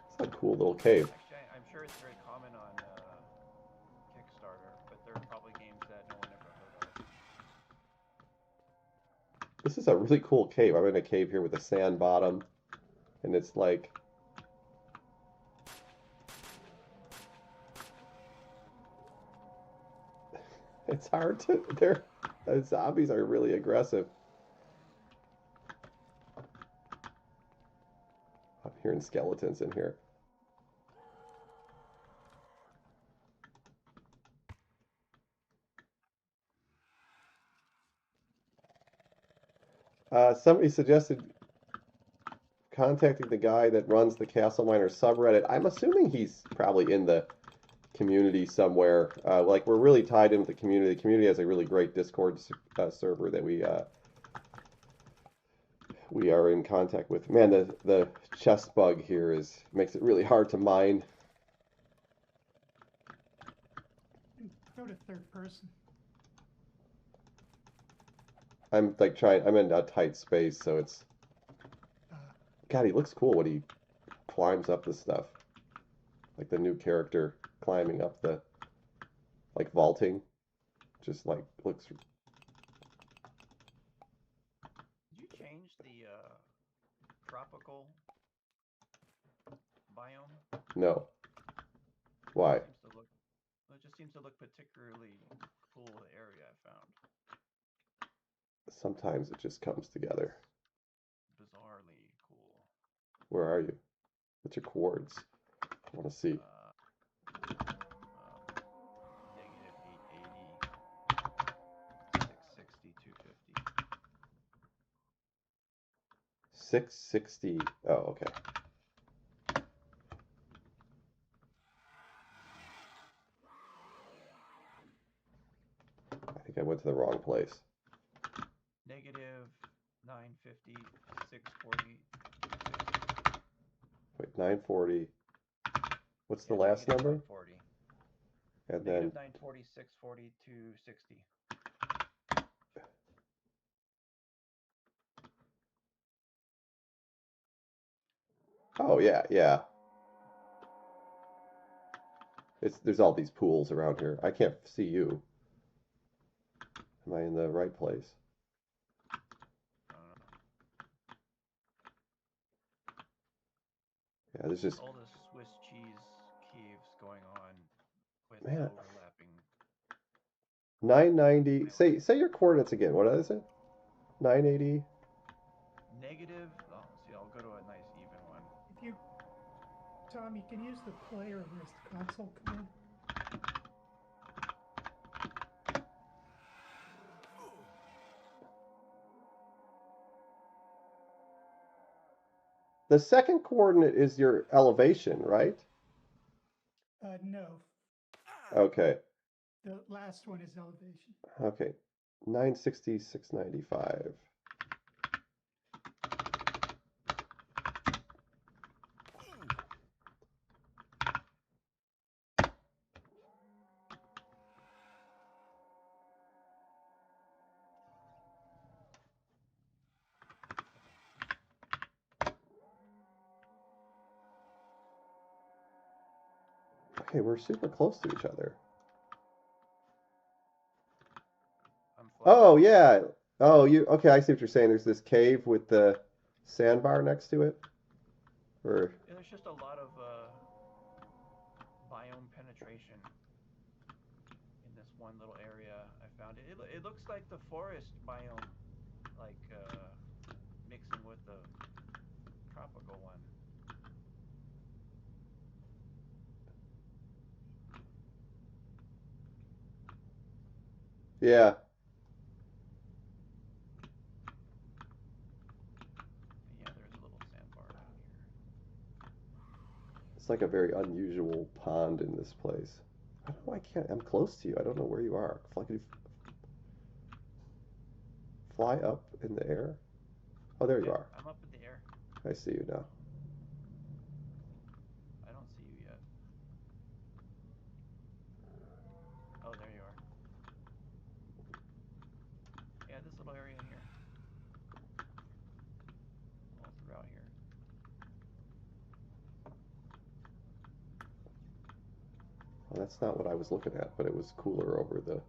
It's a cool little cave. Actually, I'm sure it's very common on Kickstarter, but there are probably games that no one ever heard of. This is a really cool cave. I'm in a cave here with a sand bottom, and it's like. It's hard to. The zombies are really aggressive. I'm hearing skeletons in here. Somebody suggested contacting the guy that runs the CastleMiner subreddit. I'm assuming he's probably in the community somewhere. Like we're really tied into the community. The community has a really great Discord server that we are in contact with. Man, the chest bug here makes it really hard to mine. Go to third person. I'm in a tight space, so it's. God, he looks cool when he climbs up the stuff. Like the new character climbing up like vaulting. Just like looks. Did you change the tropical biome? No. Why? It just seems to look particularly cool, the area I found. Sometimes it just comes together. Bizarrely cool. Where are you? What's your coords? I want to see. Negative 880, 660, 250. 660. Oh, okay. I think I went to the wrong place. Negative 950, 640. Wait, 940. What's the last number? 940. And Negative then 940, 640, 260. oh yeah. There's all these pools around here. I can't see you. Am I in the right place? Yeah, there's just all the Swiss cheese caves going on with Man. overlapping. 990. Say your coordinates again. What is it? 980. Negative. Oh, see, I'll go to a nice even one. If you, Tom, you can use the player list console command. The second coordinate is your elevation, right? No, Okay. the last one is elevation. Okay. 960, 695. Okay, we're super close to each other. I'm Oh, yeah. Oh, okay, I see what you're saying. There's this cave with the sandbar next to it. Or Yeah, there's just a lot of biome penetration in this one little area. I found it. It looks like the forest biome, like mixing with the tropical one. yeah. Yeah, there's a little sandbar down here. It's like a very unusual pond in this place. I don't know, I can't. I'm close to you. I don't know where you are. Fly up in the air. Oh, there you are. I'm up in the air. I see you now. I don't see you yet. Oh, there you are. Yeah, this little area here. All throughout here. Well, that's not what I was looking at, but it was cooler over the.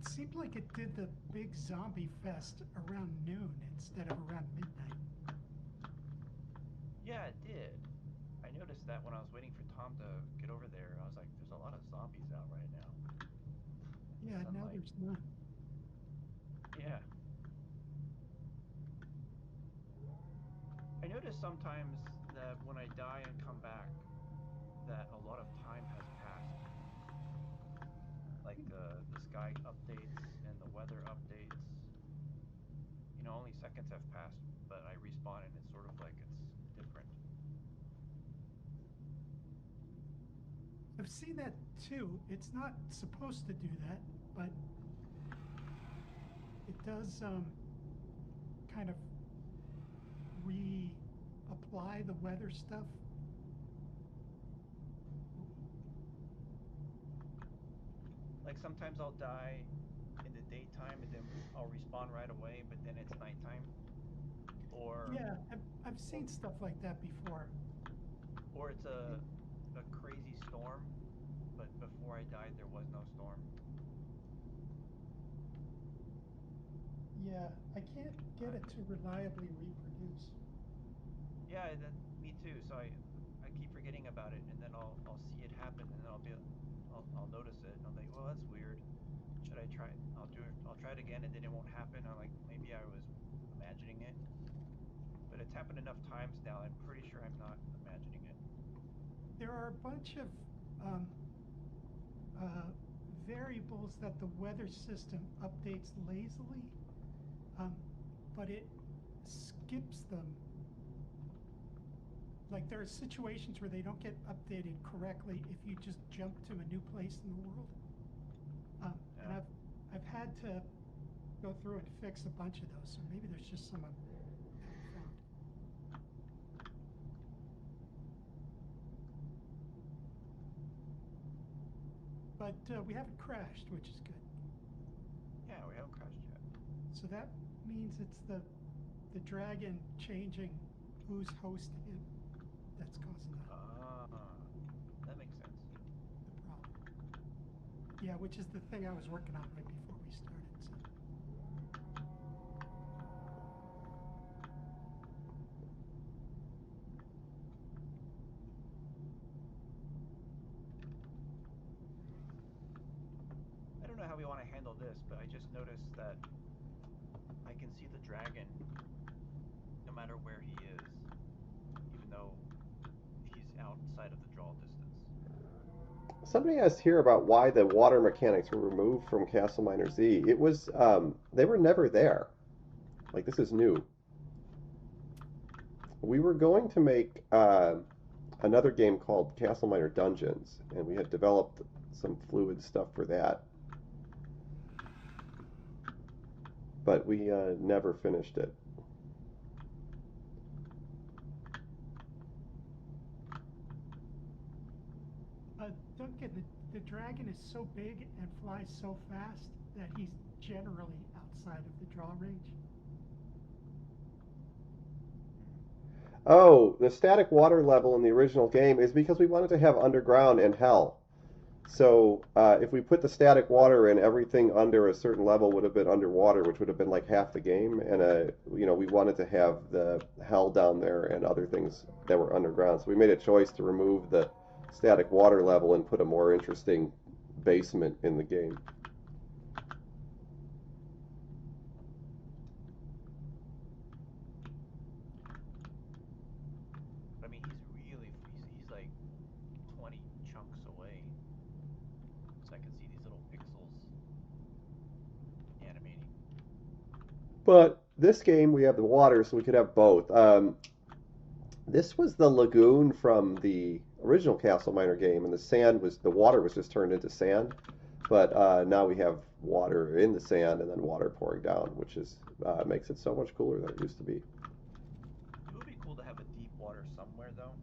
It seemed like it did the big zombie fest around noon instead of around midnight. Yeah, it did. I noticed that when I was waiting for Tom to get over there. I was like, there's a lot of zombies out right now. Yeah, now Sunlight. there's none. Yeah. notice sometimes that when I die and come back, that a lot of time has passed. Like the sky updates and the weather updates. You know, only seconds have passed, but I respawn and it's sort of like it's different. I've seen that too. It's not supposed to do that, but it does kind of reapply the weather stuff. Like sometimes I'll die in the daytime and then I'll respawn right away, but then it's nighttime. Or Yeah, I've seen stuff like that before. Or it's a crazy storm, but before I died there was no storm. Yeah, I can't get it to reliably reproduce. Yeah, me too. So I keep forgetting about it, and then I'll see it happen, and then I'll notice it, and I'll think, well, that's weird. Should I try? I'll try it again, and then it won't happen. I'm like, maybe I was imagining it, but it's happened enough times now. I'm pretty sure I'm not imagining it. There are a bunch of variables that the weather system updates lazily, but it skips them. Like there are situations where they don't get updated correctly if you just jump to a new place in the world. And I've had to go through and fix a bunch of those, so maybe there's just some I've found. But we haven't crashed, which is good. Yeah, we haven't crashed yet. So that means it's the dragon changing who's hosting it that's causing That makes sense. the problem. Yeah, which is the thing I was working on right before we started. So. I don't know how we want to handle this, but I just noticed that I can see the dragon no matter where he is, even though he's outside of the draw distance. Somebody asked here about why the water mechanics were removed from CastleMiner Z. It was, they were never there. Like, this is new. We were going to make another game called CastleMiner Dungeons, and we had developed some fluid stuff for that. But we never finished it. Duncan, the dragon is so big and flies so fast that he's generally outside of the draw range. Oh, the static water level in the original game is because we wanted to have underground and hell. So if we put the static water in, everything under a certain level would have been underwater, which would have been like half the game. And we wanted to have the hell down there and other things that were underground. So we made a choice to remove the static water level and put a more interesting basement in the game. But I mean, he's like 20 chunks away, so I can see these little pixels animating. But this game, we have the water, so we could have both. This was the lagoon from the original CastleMiner game, and the water was just turned into sand. But now we have water in the sand and then water pouring down, which makes it so much cooler than it used to be. It would be cool to have a deep water somewhere, though,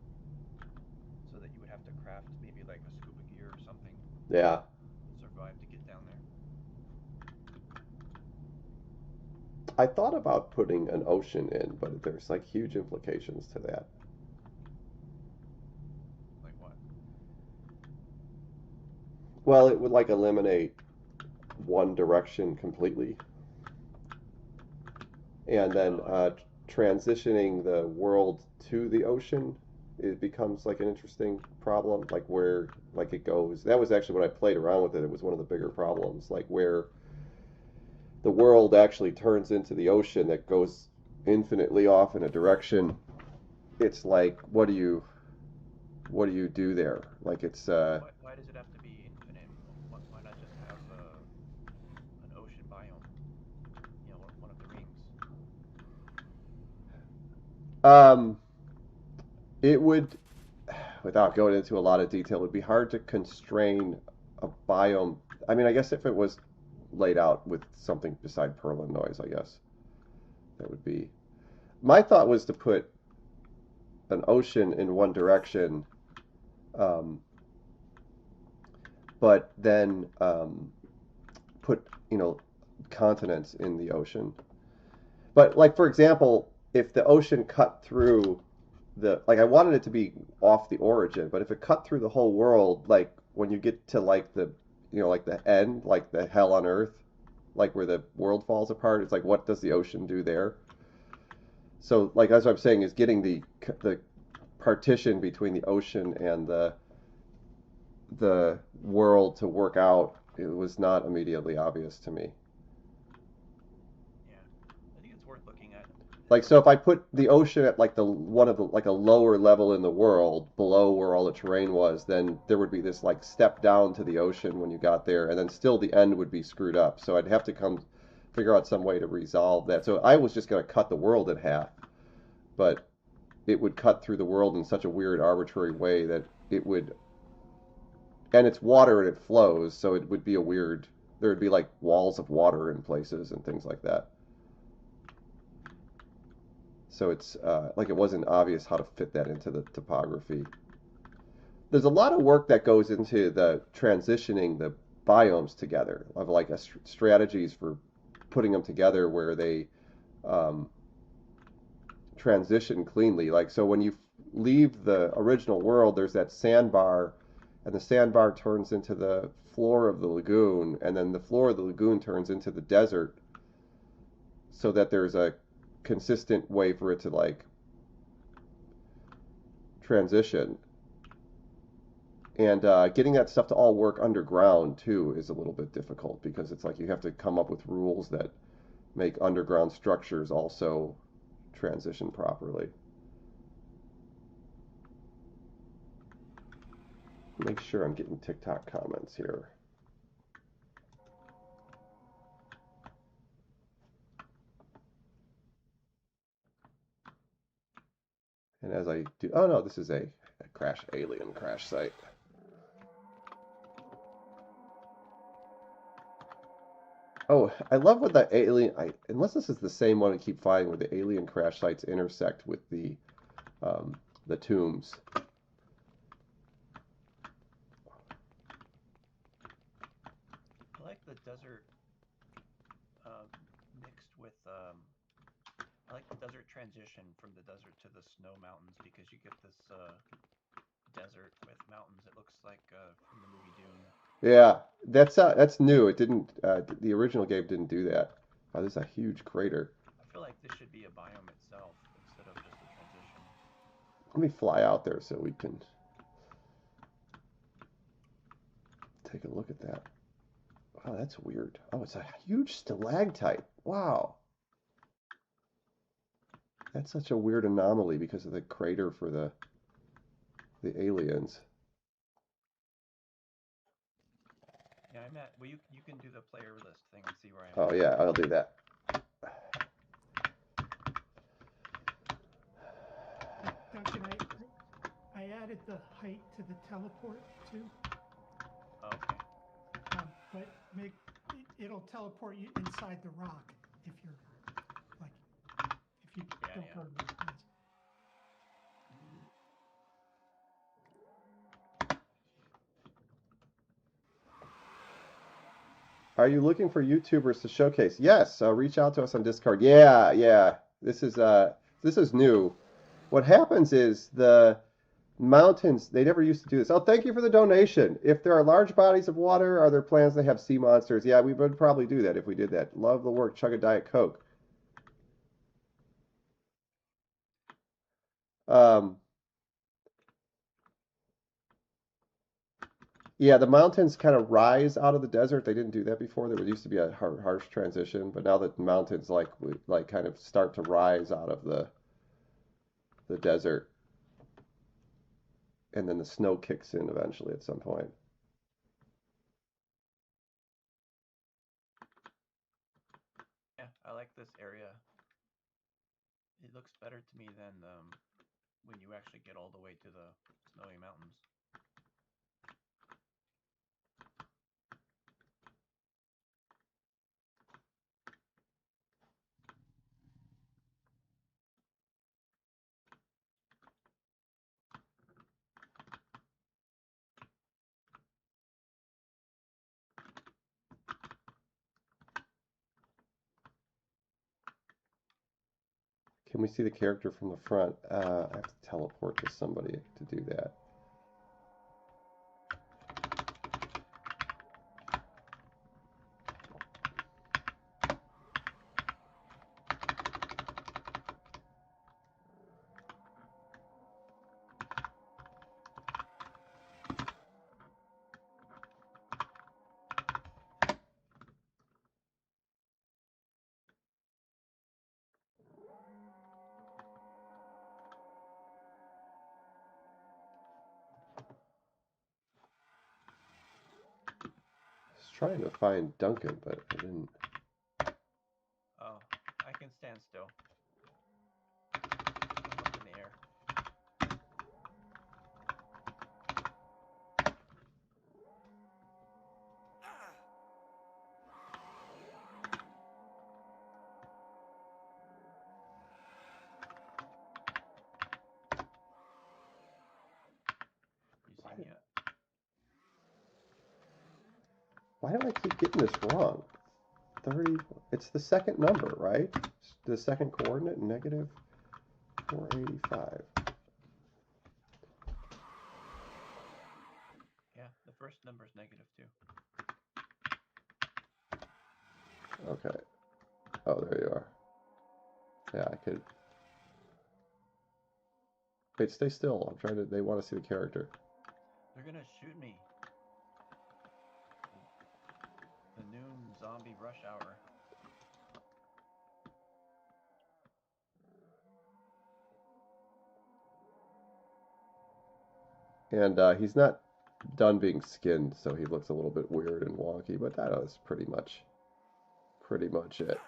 so that you would have to craft maybe like a scuba gear or something. Yeah. Survive to get down there. I thought about putting an ocean in, but there's like huge implications to that. Like what? Well, it would like eliminate one direction completely. And then transitioning the world to the ocean, it becomes like an interesting problem, like where like it goes. That was actually when I played around with it. It was one of the bigger problems, like where the world actually turns into the ocean that goes infinitely off in a direction, it's like, what do you do there? Like it's Why does it have to be infinite? Why not just have an ocean biome? You know, one of the rings. it would, without going into a lot of detail, it would be hard to constrain a biome. I mean, I guess if it was laid out with something beside Perlin noise, I guess that would be. My thought was to put an ocean in one direction, um, but then put, continents in the ocean. But like for example, if the ocean cut through like I wanted it to be off the origin, but if it cut through the whole world, like when you get to like like the end, like the hell on Earth, like where the world falls apart, it's like what does the ocean do there? So like that's what I'm saying is getting the partition between the ocean and the world to work out. It was not immediately obvious to me. Yeah, I think it's worth looking at. Like so if I put the ocean at like like a lower level in the world below where all the terrain was, then there would be this like step down to the ocean when you got there, and then still the end would be screwed up. So I'd have to figure out some way to resolve that. So I was just going to cut the world in half, but it would cut through the world in such a weird arbitrary way that it would, and it's water and it flows, so it would be there would be like walls of water in places and things like that. So it's like it wasn't obvious how to fit that into the topography. There's a lot of work that goes into the transitioning the biomes together, of like strategies for putting them together where they transition cleanly. Like so when you leave the original world, there's that sandbar, and the sandbar turns into the floor of the lagoon, and then the floor of the lagoon turns into the desert, so that there's a consistent way for it to like transition. And getting that stuff to all work underground too is a little bit difficult, because it's like you have to come up with rules that make underground structures also transition properly. Make sure I'm getting TikTok comments here. And as I do, oh no, this is a alien crash site. Oh, I love what the alien, unless this is the same one I keep finding, where the alien crash sites intersect with the tombs. I like the desert mixed with. I like the desert transition from the desert to the snow mountains, because you get this desert with mountains. It looks like from the movie Dune. Yeah, that's new. It didn't. The original game didn't do that. Oh, this is a huge crater. I feel like this should be a biome itself instead of just a transition. Let me fly out there so we can take a look at that. Oh, that's weird. Oh, it's a huge stalactite. Wow. That's such a weird anomaly because of the crater for the aliens. Yeah, I'm at. Well, you can do the player list thing and see where I am. Oh yeah, I'll do that. Duncan, I added the height to the teleport too. Okay. But it'll teleport you inside the rock if you're if you don't go to the place. Are you looking for YouTubers to showcase? Yes, reach out to us on Discord. Yeah. This is new. What happens is the mountains, they never used to do this. Oh, thank you for the donation. If there are large bodies of water, are there plans to have sea monsters? Yeah, we would probably do that if we did that. Love the work. Chug a Diet Coke. Yeah, the mountains kind of rise out of the desert. They didn't do that before. There used to be a harsh transition, but now that the mountains like kind of start to rise out of the desert. and then the snow kicks in eventually at some point. Yeah, I like this area. It looks better to me than when you actually get all the way to the snowy mountains. Can we see the character from the front? I have to teleport to somebody to do that. Trying to find Duncan, but I didn't. Oh, I can stand still. I'm up in the air. You see me yet? Why do I keep getting this wrong? 30. It's the second number, right? The second coordinate, negative 485. Yeah, the first number is negative 2. Okay. Oh, there you are. Yeah, I could. Wait, stay still. I'm trying to. They want to see the character. They're gonna shoot me. The noon zombie rush hour. And he's not done being skinned, so he looks a little bit weird and wonky, but that is pretty much it.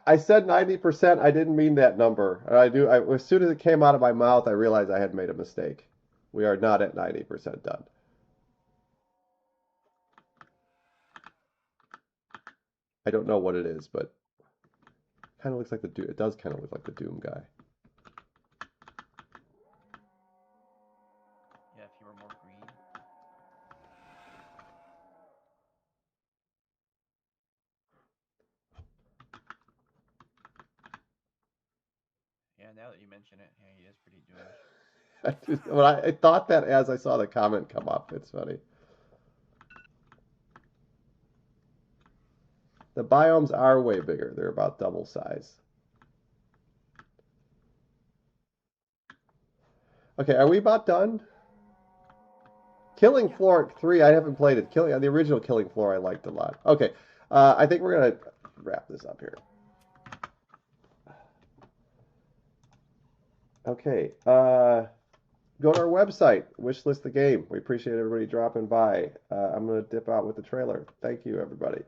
I said 90%. I didn't mean that number. As soon as it came out of my mouth, I realized I had made a mistake. We are not at 90% done. I don't know what it is, but kind of looks like it does kind of look like the Doom guy. Yeah, if you were more green. Yeah, now that you mention it, yeah, he is pretty doomish. Well, I thought that as I saw the comment come up. It's funny. The biomes are way bigger. They're about double size. Okay, are we about done? Killing Floor 3, I haven't played it. The original Killing Floor I liked a lot. Okay, I think we're going to wrap this up here. Okay, go to our website, Wishlist the game. We appreciate everybody dropping by. I'm going to dip out with the trailer. Thank you, everybody.